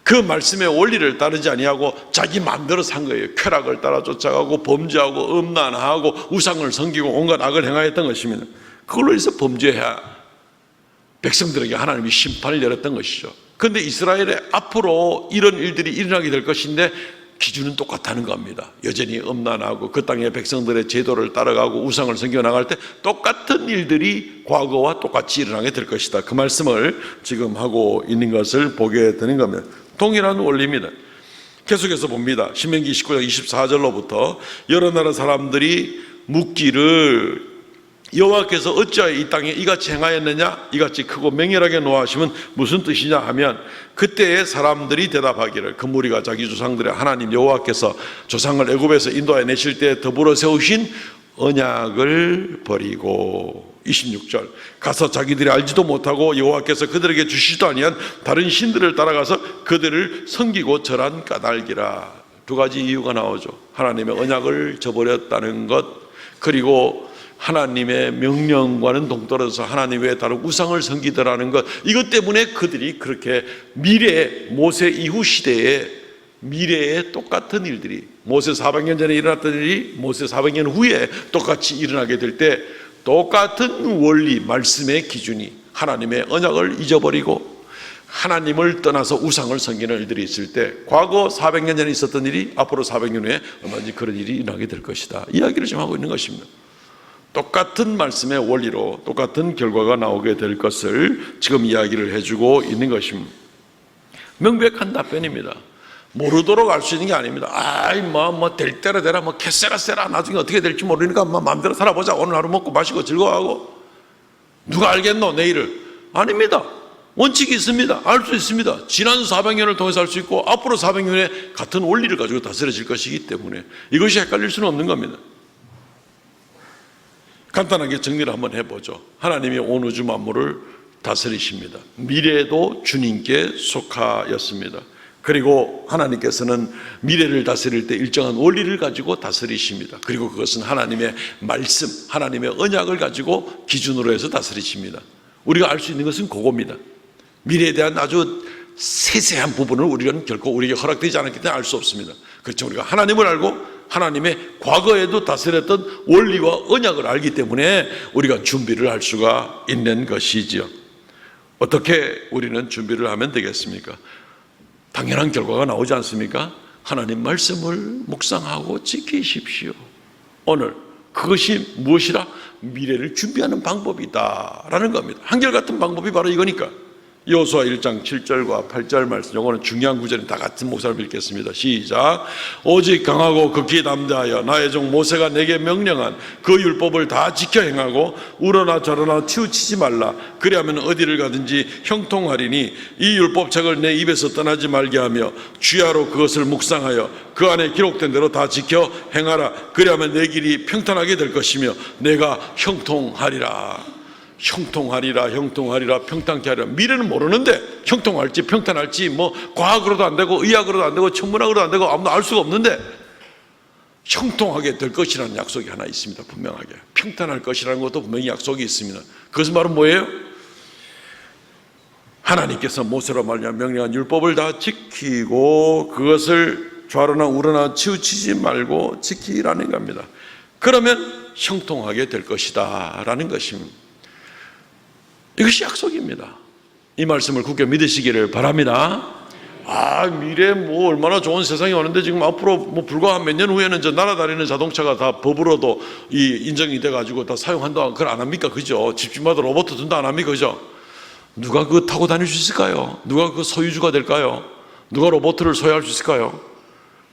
그 말씀의 원리를 따르지 아니하고 자기 마음대로 산 거예요. 쾌락을 따라 쫓아가고 범죄하고 음란하고 우상을 섬기고 온갖 악을 행하였던 것입니다. 그걸로 해서 범죄해야 백성들에게 하나님이 심판을 내렸던 것이죠. 그런데 이스라엘에 앞으로 이런 일들이 일어나게 될 것인데 기준은 똑같다는 겁니다. 여전히 음란하고 그 땅의 백성들의 제도를 따라가고 우상을 섬겨 나갈 때 똑같은 일들이 과거와 똑같이 일어나게 될 것이다. 그 말씀을 지금 하고 있는 것을 보게 되는 겁니다. 동일한 원리입니다. 계속해서 봅니다. 신명기 29장 24절로부터 여러 나라 사람들이 묻기를 여호와께서 어찌하여 이 땅에 이같이 행하였느냐, 이같이 크고 맹렬하게 노하심은 무슨 뜻이냐 하면 그때의 사람들이 대답하기를 그 무리가 자기 조상들의 하나님 여호와께서 조상을 애굽에서 인도하여 내실 때 더불어 세우신 언약을 버리고 26절 가서 자기들이 알지도 못하고 여호와께서 그들에게 주시지도 아니한 다른 신들을 따라가서 그들을 섬기고 절한 까닭이라. 두 가지 이유가 나오죠. 하나님의 언약을 저버렸다는 것, 그리고 하나님의 명령과는 동떨어져서 하나님 외에 다른 우상을 섬기더라는 것, 이것 때문에 그들이 그렇게 미래 모세 이후 시대에 미래에 똑같은 일들이 모세 400년 전에 일어났던 일이 모세 400년 후에 똑같이 일어나게 될 때 똑같은 원리 말씀의 기준이 하나님의 언약을 잊어버리고 하나님을 떠나서 우상을 섬기는 일들이 있을 때 과거 400년 전에 있었던 일이 앞으로 400년 후에 얼마든지 그런 일이 일어나게 될 것이다, 이야기를 지금 하고 있는 것입니다. 똑같은 말씀의 원리로 똑같은 결과가 나오게 될 것을 지금 이야기를 해주고 있는 것입니다. 명백한 답변입니다. 모르도록 알 수 있는 게 아닙니다. 아이 될 때라 되라 캐세라 세라 나중에 어떻게 될지 모르니까 마음대로 살아보자, 오늘 하루 먹고 마시고 즐거워하고 누가 알겠노 내일을. 아닙니다. 원칙이 있습니다. 알 수 있습니다. 지난 400년을 통해서 알 수 있고 앞으로 400년에 같은 원리를 가지고 다스려질 것이기 때문에 이것이 헷갈릴 수는 없는 겁니다. 간단하게 정리를 한번 해보죠. 하나님이 온 우주 만물을 다스리십니다. 미래도 주님께 속하였습니다. 그리고 하나님께서는 미래를 다스릴 때 일정한 원리를 가지고 다스리십니다. 그리고 그것은 하나님의 말씀, 하나님의 언약을 가지고 기준으로 해서 다스리십니다. 우리가 알 수 있는 것은 그겁니다. 미래에 대한 아주 세세한 부분을 우리는 결코 우리에게 허락되지 않았기 때문에 알 수 없습니다. 그렇죠. 우리가 하나님을 알고 하나님의 과거에도 다스렸던 원리와 언약을 알기 때문에 우리가 준비를 할 수가 있는 것이지요. 어떻게 우리는 준비를 하면 되겠습니까? 당연한 결과가 나오지 않습니까? 하나님 말씀을 묵상하고 지키십시오. 오늘 그것이 무엇이라? 미래를 준비하는 방법이다라는 겁니다. 한결같은 방법이 바로 이거니까. 여호수아 1장 7절과 8절 말씀, 요거는 중요한 구절이 다 같은 목사를 읽겠습니다. 시작. 오직 강하고 극히 담대하여 나의 종 모세가 내게 명령한 그 율법을 다 지켜 행하고 우러나 저러나 치우치지 말라. 그리하면 어디를 가든지 형통하리니 이 율법책을 내 입에서 떠나지 말게 하며 주야로 그것을 묵상하여 그 안에 기록된 대로 다 지켜 행하라. 그리하면 내 길이 평탄하게 될 것이며 내가 형통하리라. 형통하리라, 형통하리라, 평탄케 하리라. 미래는 모르는데 형통할지 평탄할지 뭐 과학으로도 안 되고 의학으로도 안 되고 천문학으로도 안 되고 아무도 알 수가 없는데 형통하게 될 것이라는 약속이 하나 있습니다. 분명하게. 평탄할 것이라는 것도 분명히 약속이 있습니다. 그것은 바로 뭐예요? 하나님께서 모세로 말미암아 명령한 율법을 다 지키고 그것을 좌로나 우로나 치우치지 말고 지키라는 겁니다. 그러면 형통하게 될 것이다 라는 것입니다. 이것이 약속입니다. 이 말씀을 굳게 믿으시기를 바랍니다. 미래 뭐 얼마나 좋은 세상이 오는데 지금 앞으로 뭐 불과 한 몇 년 후에는 저 날아다니는 자동차가 다 법으로도 인정이 돼가지고 다 사용한다. 그걸 안 합니까? 그죠? 집집마다 로봇 둔다 안 합니까? 그죠? 누가 그거 타고 다닐 수 있을까요? 누가 그 소유주가 될까요? 누가 로봇을 소유할 수 있을까요?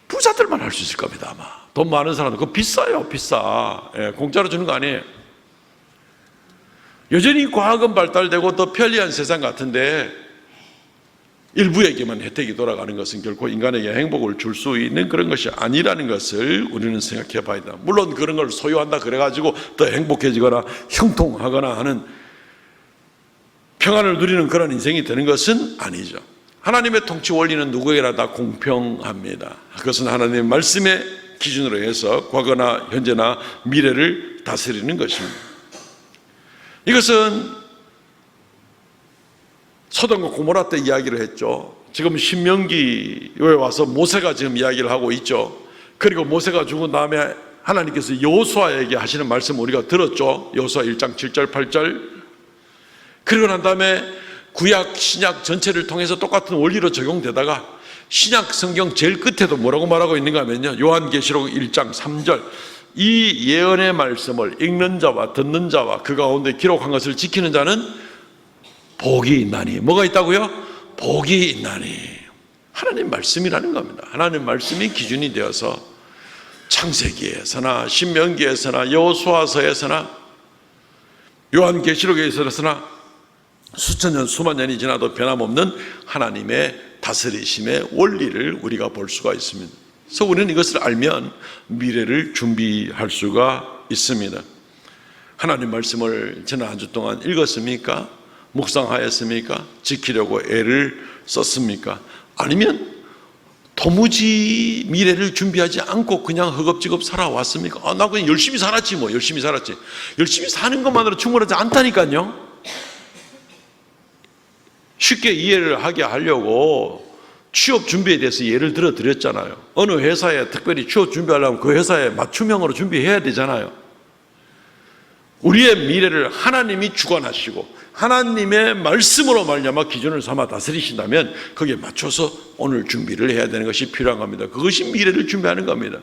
부자들만 할 수 있을 겁니다. 아마 돈 많은 사람들. 그거 비싸요, 비싸. 공짜로 주는 거 아니에요. 여전히 과학은 발달되고 더 편리한 세상 같은데 일부에게만 혜택이 돌아가는 것은 결코 인간에게 행복을 줄 수 있는 그런 것이 아니라는 것을 우리는 생각해 봐야 된다. 물론 그런 걸 소유한다 그래가지고 더 행복해지거나 형통하거나 하는 평안을 누리는 그런 인생이 되는 것은 아니죠. 하나님의 통치 원리는 누구에게나 다 공평합니다. 그것은 하나님의 말씀의 기준으로 해서 과거나 현재나 미래를 다스리는 것입니다. 이것은 소돔과 고모라 때 이야기를 했죠. 지금 신명기에 와서 모세가 지금 이야기를 하고 있죠. 그리고 모세가 죽은 다음에 하나님께서 여호수아에게 하시는 말씀 우리가 들었죠. 여호수아 1장 7절 8절. 그리고 난 다음에 구약 신약 전체를 통해서 똑같은 원리로 적용되다가 신약 성경 제일 끝에도 뭐라고 말하고 있는가 하면요, 요한계시록 1장 3절. 이 예언의 말씀을 읽는 자와 듣는 자와 그 가운데 기록한 것을 지키는 자는 복이 있나니. 뭐가 있다고요? 복이 있나니. 하나님 말씀이라는 겁니다. 하나님 말씀이 기준이 되어서 창세기에서나 신명기에서나 여호수아서에서나 요한계시록에서나 수천 년 수만 년이 지나도 변함없는 하나님의 다스리심의 원리를 우리가 볼 수가 있습니다. 그래서 우리는 이것을 알면 미래를 준비할 수가 있습니다. 하나님 말씀을 지난 한 주 동안 읽었습니까? 묵상하였습니까? 지키려고 애를 썼습니까? 아니면 도무지 미래를 준비하지 않고 그냥 허겁지겁 살아왔습니까? 나 그냥 열심히 살았지 뭐. 열심히 살았지. 열심히 사는 것만으로 충분하지 않다니까요. 쉽게 이해를 하게 하려고 취업 준비에 대해서 예를 들어 드렸잖아요. 어느 회사에 특별히 취업 준비하려면 그 회사에 맞춤형으로 준비해야 되잖아요. 우리의 미래를 하나님이 주관하시고 하나님의 말씀으로 말미암아 기준을 삼아 다스리신다면 거기에 맞춰서 오늘 준비를 해야 되는 것이 필요한 겁니다. 그것이 미래를 준비하는 겁니다.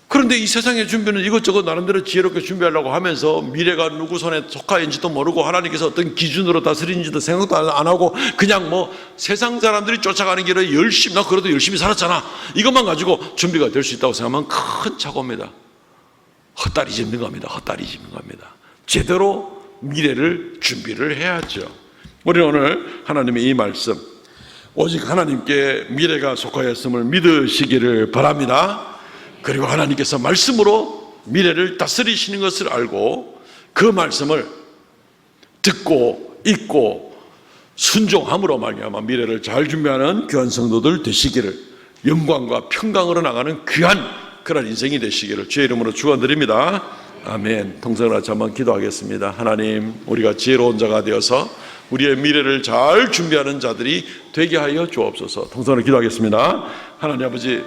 그런데 이 세상의 준비는 이것저것 나름대로 지혜롭게 준비하려고 하면서 미래가 누구 손에 속하인지도 모르고 하나님께서 어떤 기준으로 다스리는지도 생각도 안 하고 그냥 뭐 세상 사람들이 쫓아가는 길을 열심히, 나 그래도 열심히 살았잖아, 이것만 가지고 준비가 될 수 있다고 생각하면 큰 착오입니다. 헛다리 짚는 겁니다. 헛다리 짚는 겁니다. 제대로 미래를 준비를 해야죠. 우리는 오늘 하나님의 이 말씀, 오직 하나님께 미래가 속하였음을 믿으시기를 바랍니다. 그리고 하나님께서 말씀으로 미래를 다스리시는 것을 알고 그 말씀을 듣고 읽고 순종함으로 말미암아 미래를 잘 준비하는 귀한 성도들 되시기를, 영광과 평강으로 나가는 귀한 그런 인생이 되시기를 주의 이름으로 축원드립니다. 아멘. 통성을 같이 한번 기도하겠습니다. 하나님, 우리가 지혜로운 자가 되어서 우리의 미래를 잘 준비하는 자들이 되게 하여 주옵소서. 통성을 기도하겠습니다. 하나님 아버지,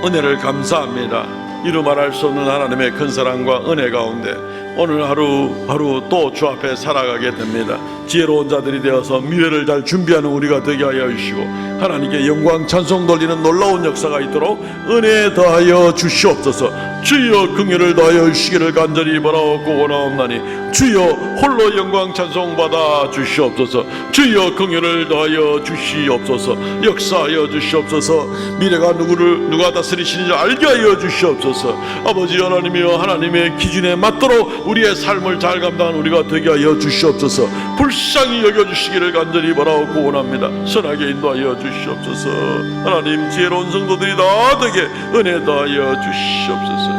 은혜를 감사합니다. 이루 말할 수 없는 하나님의 큰 사랑과 은혜 가운데 오늘 하루 또 주 앞에 살아가게 됩니다. 지혜로운 자들이 되어서 미래를 잘 준비하는 우리가 되게 하여 주시고 하나님께 영광 찬송 돌리는 놀라운 역사가 있도록 은혜 더하여 주시옵소서. 주여 긍휼을 더하여 주시기를 간절히 바라옵고 원하옵나니 주여 홀로 영광 찬송 받아 주시옵소서. 주여 긍휼을 더하여 주시옵소서. 역사하여 주시옵소서. 미래가 누가 다스리시는지 알게 하여 주시옵소서. 아버지 하나님이여, 하나님의 기준에 맞도록 우리의 삶을 잘 감당하는 우리가 되게 하여 주시옵소서. 불쌍히 여겨주시기를 간절히 바라옵고 원합니다. 선하게 인도하여 주시옵소서. 하나님, 지혜로운 성도들이 다 되게 은혜 더하여 주시옵소서.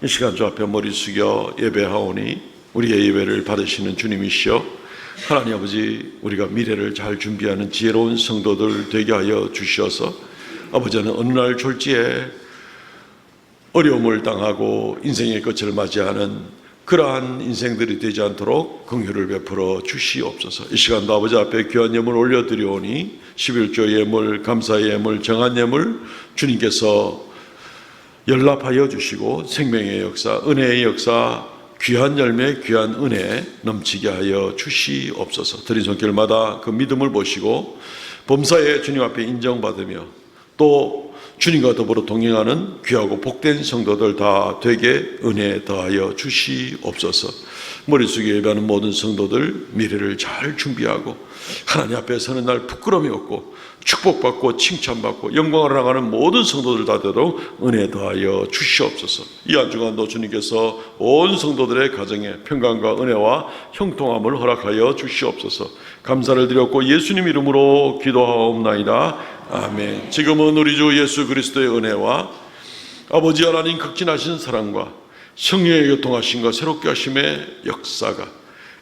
이 시간 주 앞에 머리 숙여 예배하오니 우리의 예배를 받으시는 주님이시여, 하나님 아버지, 우리가 미래를 잘 준비하는 지혜로운 성도들 되게 하여 주셔서 아버지는 어느 날 졸지에 어려움을 당하고 인생의 끝을 맞이하는 그러한 인생들이 되지 않도록 긍휼을 베풀어 주시옵소서. 이 시간도 아버지 앞에 귀한 예물 올려드리오니 11조 예물, 감사의 예물, 정한 예물 주님께서 연락하여 주시고 생명의 역사, 은혜의 역사, 귀한 열매, 귀한 은혜 넘치게 하여 주시옵소서. 드린 손길마다 그 믿음을 보시고 범사에 주님 앞에 인정받으며 또 주님과 더불어 동행하는 귀하고 복된 성도들 다 되게 은혜 더하여 주시옵소서. 머리 숙여 예배하는 모든 성도들 미래를 잘 준비하고 하나님 앞에 서는 날 부끄러움이 없고 축복받고 칭찬받고 영광을 나가는 모든 성도들 다 되도록 은혜 더하여 주시옵소서. 이 한 주간도 주님께서 온 성도들의 가정에 평강과 은혜와 형통함을 허락하여 주시옵소서. 감사를 드렸고 예수님 이름으로 기도하옵나이다. 아멘. 지금은 우리 주 예수 그리스도의 은혜와 아버지 하나님 극진하신 사랑과 성령의 교통하심과 새롭게 하심의 역사가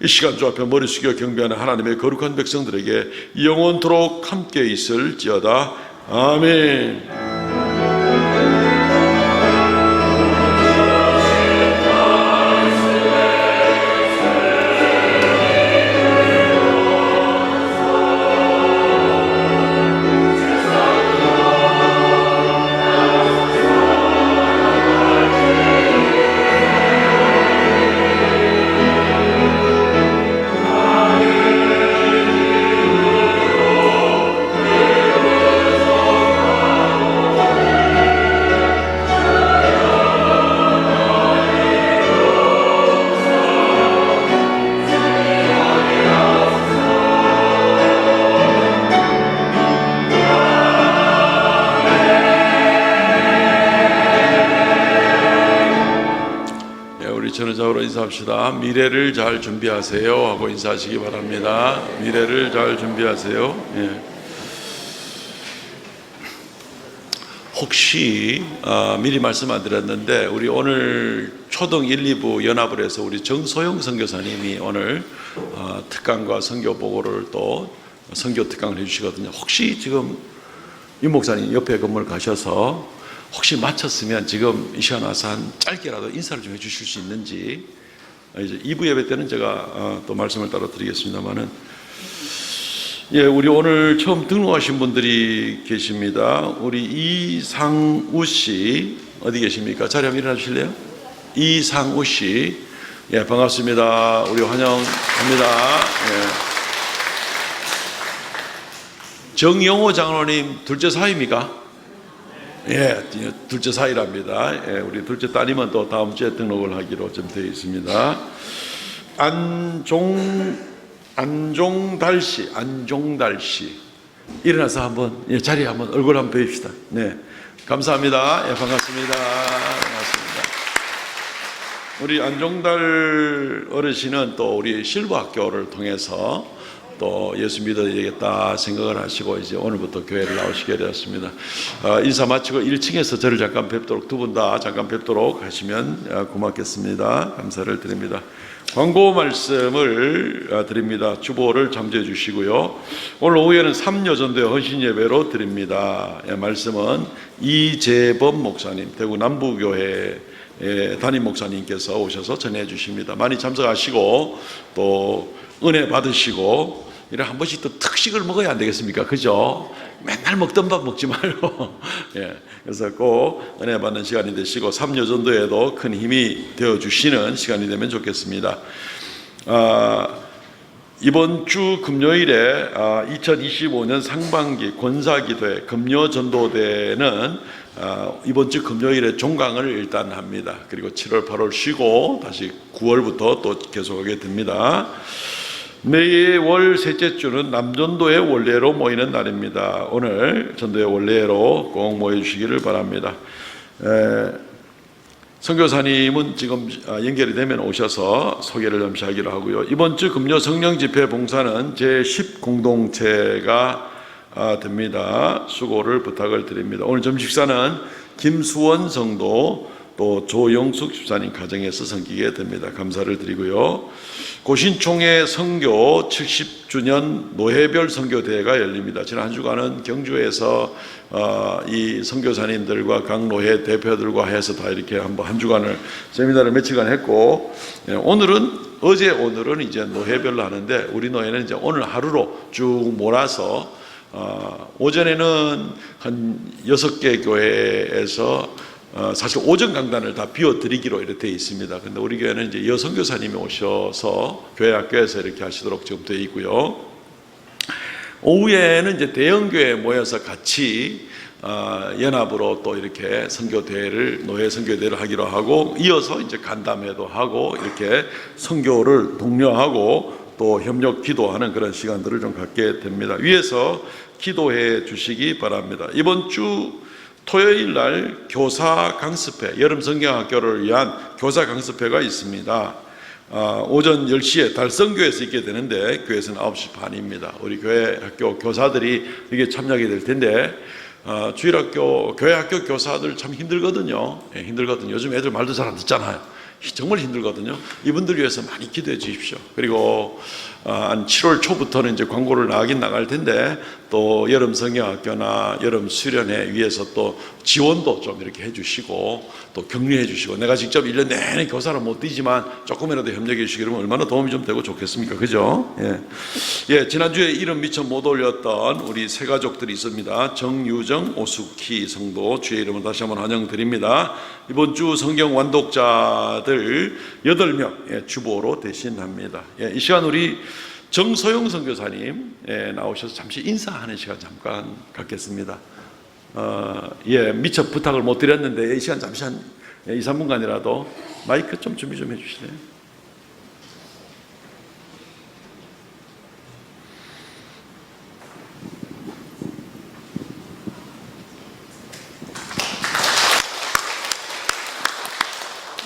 이 시간 주 앞에 머리 숙여 경배하는 하나님의 거룩한 백성들에게 영원토록 함께 있을지어다. 아멘. 전후적으로 인사합시다. 미래를 잘 준비하세요 하고 인사하시기 바랍니다. 미래를 잘 준비하세요. 예. 혹시 미리 말씀 안 드렸는데 우리 오늘 초등 1, 2부 연합을 해서 우리 정소영 선교사님이 오늘 특강과 선교 보고를 또 선교 특강을 해주시거든요. 혹시 지금 유 목사님 옆에 건물 가셔서 혹시 마쳤으면 지금 이 시간 와서 한 짧게라도 인사를 좀 해주실 수 있는지, 이제 2부 예배 때는 제가 또 말씀을 따로 드리겠습니다만은, 예, 우리 오늘 처음 등록하신 분들이 계십니다. 우리 이상우 씨 어디 계십니까? 자리 한번 일어나 주실래요? 이상우 씨, 예, 반갑습니다. 우리 환영합니다. 예. 정영호 장로님 둘째 사위입니까? 예, 둘째 사이랍니다. 예, 우리 둘째 따님은 또 다음 주에 등록을 하기로 좀 되어 있습니다. 안종달 씨, 일어나서 한번 자리에 한번 얼굴 한번 보입시다. 네, 감사합니다. 예, 반갑습니다. 반갑습니다. 우리 안종달 어르신은 또 우리 실버 학교를 통해서 또 예수 믿어야 되겠다 생각을 하시고 이제 오늘부터 교회를 나오시게 되었습니다. 인사 마치고 1층에서 저를 잠깐 뵙도록, 두 분 다 잠깐 뵙도록 하시면 고맙겠습니다. 감사를 드립니다. 광고 말씀을 드립니다. 주보를 참조해 주시고요. 오늘 오후에는 3여전도의 헌신 예배로 드립니다. 말씀은 이재범 목사님, 대구 남부교회 담임 목사님께서 오셔서 전해 주십니다. 많이 참석하시고 또 은혜 받으시고 이래 한 번씩 또 특식을 먹어야 안 되겠습니까? 그죠? 맨날 먹던 밥 먹지 말고 예, 그래서 꼭 은혜 받는 시간이 되시고 3여전도에도 큰 힘이 되어주시는 시간이 되면 좋겠습니다. 이번 주 금요일에 2025년 상반기 권사기도회 금요전도대는 이번 주 금요일에 종강을 일단 합니다. 그리고 7월 8월 쉬고 다시 9월부터 또 계속하게 됩니다. 매월 셋째 주는 남전도의 원례로 모이는 날입니다. 오늘 전도의 원례로 꼭 모여주시기를 바랍니다. 선교사님은 지금 연결이 되면 오셔서 소개를 잠시 하기로 하고요. 이번 주 금요 성령 집회 봉사는 제10 공동체가 됩니다. 수고를 부탁을 드립니다. 오늘 점심 식사는 김수원 성도 또 조영숙 집사님 가정에서 섬기게 됩니다. 감사를 드리고요. 고신총회 선교 70주년 노회별 선교대회가 열립니다. 지난 한 주간은 경주에서 이 선교사님들과 각 노회 대표들과 해서 다 이렇게 한 주간을 세미나를 며칠간 했고, 오늘은 이제 노회별로 하는데 우리 노회는 이제 오늘 하루로 쭉 몰아서 오전에는 한 6개 교회에서 사실 오전 강단을 다 비워드리기로 이렇게 되어 있습니다. 근데 우리 교회는 이제 여선교사님이 오셔서 교회 학교에서 이렇게 하시도록 지금 되어 있고요. 오후에는 이제 대형교회에 모여서 같이 연합으로 또 이렇게 선교대회를, 노회 선교대회를 하기로 하고, 이어서 이제 간담회도 하고, 이렇게 선교를 독려하고 또 협력 기도하는 그런 시간들을 좀 갖게 됩니다. 위에서 기도해 주시기 바랍니다. 이번 주 토요일 날 교사 강습회, 여름 성경학교를 위한 교사 강습회가 있습니다. 오전 10시에 달성교에서 있게 되는데 교회에서는 9시 반입니다. 우리 교회 학교 교사들이 이게 참여하게 될 텐데 주일학교, 교회학교 교사들 참 힘들거든요. 힘들거든요. 요즘 애들 말도 잘 안 듣잖아요. 정말 힘들거든요. 이분들 위해서 많이 기도해 주십시오. 그리고 한 7월 초부터는 이제 광고를 나가긴 나갈 텐데 또 여름 성경학교나 여름 수련회 위해서 또 지원도 좀 이렇게 해주시고 또 격려해 주시고, 내가 직접 1년 내내 교사를 못 뛰지만 조금이라도 협력해 주시기 그러면 얼마나 도움이 좀 되고 좋겠습니까? 그죠? 예, 지난주에 이름 미처 못 올렸던 우리 세 가족들이 있습니다. 정유정, 오숙희 성도, 주의 이름을 다시 한번 환영드립니다. 이번 주 성경 완독자들 8명 주보로 대신합니다. 이 시간 우리 정소영 선교사님 나오셔서 잠시 인사하는 시간 잠깐 갖겠습니다. 미처 부탁을 못 드렸는데 이 시간 잠시 한 2, 3분간이라도 마이크 좀 준비 좀 해주실래요?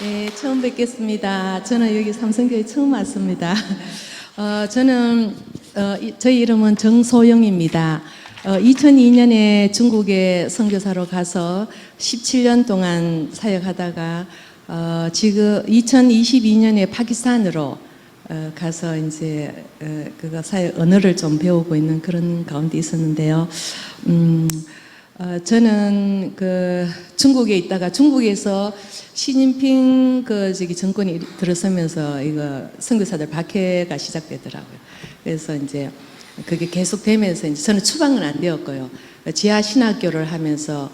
네, 처음 뵙겠습니다. 저는 여기 삼성교회 처음 왔습니다. 저희 이름은 정소영입니다. 2002년에 중국에 선교사로 가서 17년 동안 사역하다가 지금 2022년에 파키스탄으로 가서 이제 그거 사역 언어를 좀 배우고 있는 그런 가운데 있었는데요. 저는 그 중국에 있다가 중국에서 시진핑 정권이 들어서면서 이거 선교사들 박해가 시작되더라고요. 그래서 이제 그게 계속되면서 이제 저는 추방은 안 되었고요. 지하 신학교를 하면서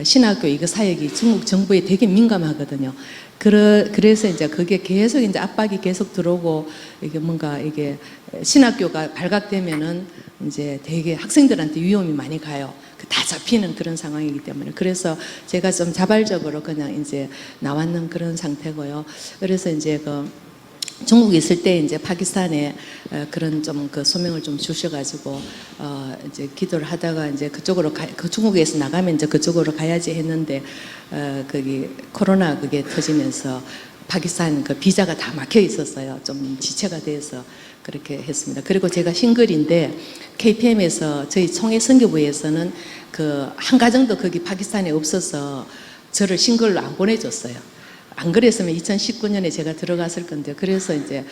신학교 이거 사역이 중국 정부에 되게 민감하거든요. 그래서 이제 그게 계속 이제 압박이 계속 들어오고 이게 뭔가 이게 신학교가 발각되면은 이제 되게 학생들한테 위험이 많이 가요. 다 잡히는 그런 상황이기 때문에. 그래서 제가 좀 자발적으로 그냥 이제 나왔는 그런 상태고요. 그래서 이제 중국에 있을 때 이제 파키스탄에 그런 좀 그 소명을 좀 주셔가지고 이제 기도를 하다가 이제 그쪽으로 그 중국에서 나가면 이제 그쪽으로 가야지 했는데 거기 코로나 그게 터지면서 파키스탄 그 비자가 다 막혀 있었어요. 좀 지체가 돼서 그렇게 했습니다. 그리고 제가 싱글인데 KPM에서 저희 총회 선교부에서는 그 한 가정도 거기 파키스탄에 없어서 저를 싱글로 안 보내줬어요. 안 그랬으면 2019년에 제가 들어갔을 건데, 그래서 이제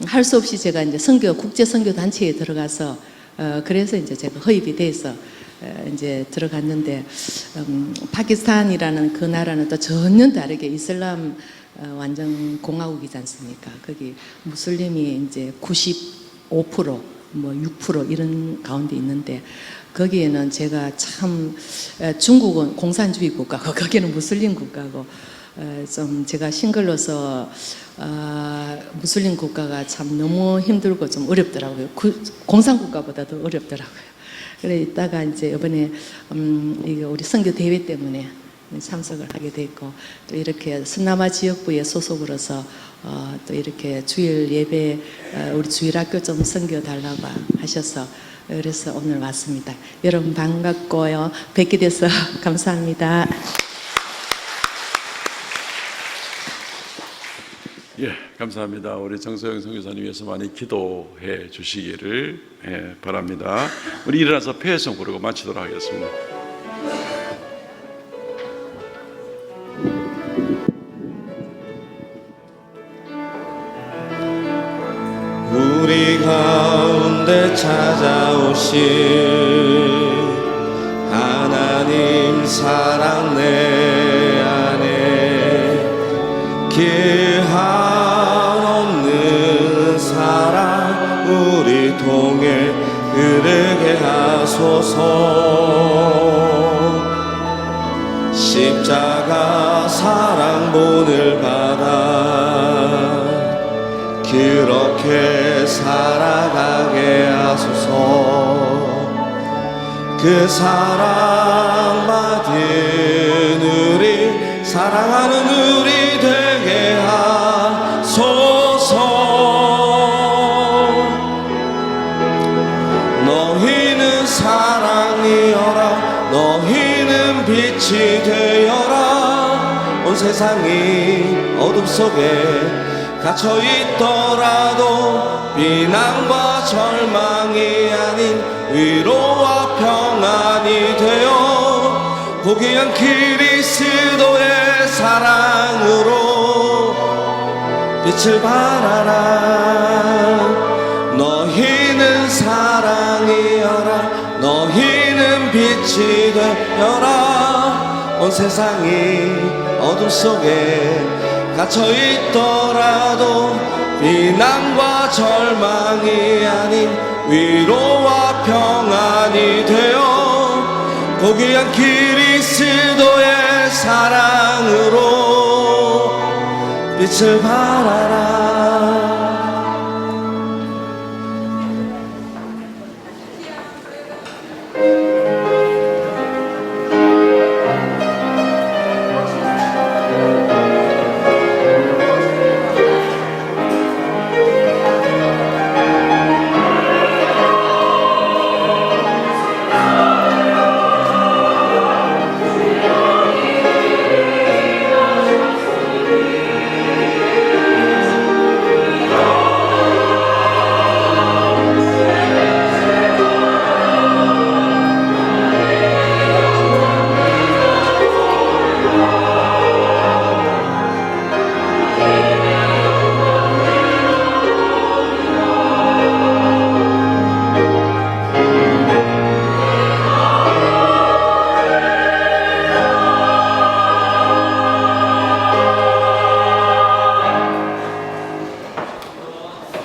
할 수 없이 제가 이제 국제 선교 단체에 들어가서 그래서 이제 제가 허입이 돼서 이제 들어갔는데 파키스탄이라는 그 나라는 또 전혀 다르게 이슬람 완전 공화국이지 않습니까? 거기 무슬림이 이제 95%, 뭐 6% 이런 가운데 있는데 거기에는 제가 참 중국은 공산주의 국가고 거기는 무슬림 국가고 좀 제가 싱글로서 무슬림 국가가 참 너무 힘들고 좀 어렵더라고요. 공산국가보다도 어렵더라고요. 그래 있다가 이제 이번에 이게 우리 선교 대회 때문에 참석을 하게 됐고, 또 이렇게 서남아 지역부의 소속으로서 또 이렇게 주일 예배 우리 주일학교 좀 선교 달라고 하셔서 그래서 오늘 왔습니다. 여러분 반갑고요. 뵙게 돼서 감사합니다. 감사합니다. 우리 정소영 선교사님 위해서 많이 기도해 주시기를 바랍니다. 우리 일어나서 폐회성 부르고 마치도록 하겠습니다. 우리 가운데 찾아오신 하나님 사랑 내 안에 길 한없는 사랑 우리 통해 흐르게 하소서. 십자가 사랑 본을 받아 그렇게 살아가게 하소서. 그 사랑 받은 우리 사랑하는 우리 되게 하소서. 세상이 어둠 속에 갇혀 있더라도 비난과 절망이 아닌 위로와 평안이 되어 고귀한 그리스도의 사랑으로 빛을 발하라. 너희는 사랑이여라. 너희는 빛이 되어라. 온 세상이 어둠 속에 갇혀 있더라도 비난과 절망이 아닌 위로와 평안이 되어 고귀한 그리스도의 사랑으로 빛을 발하라.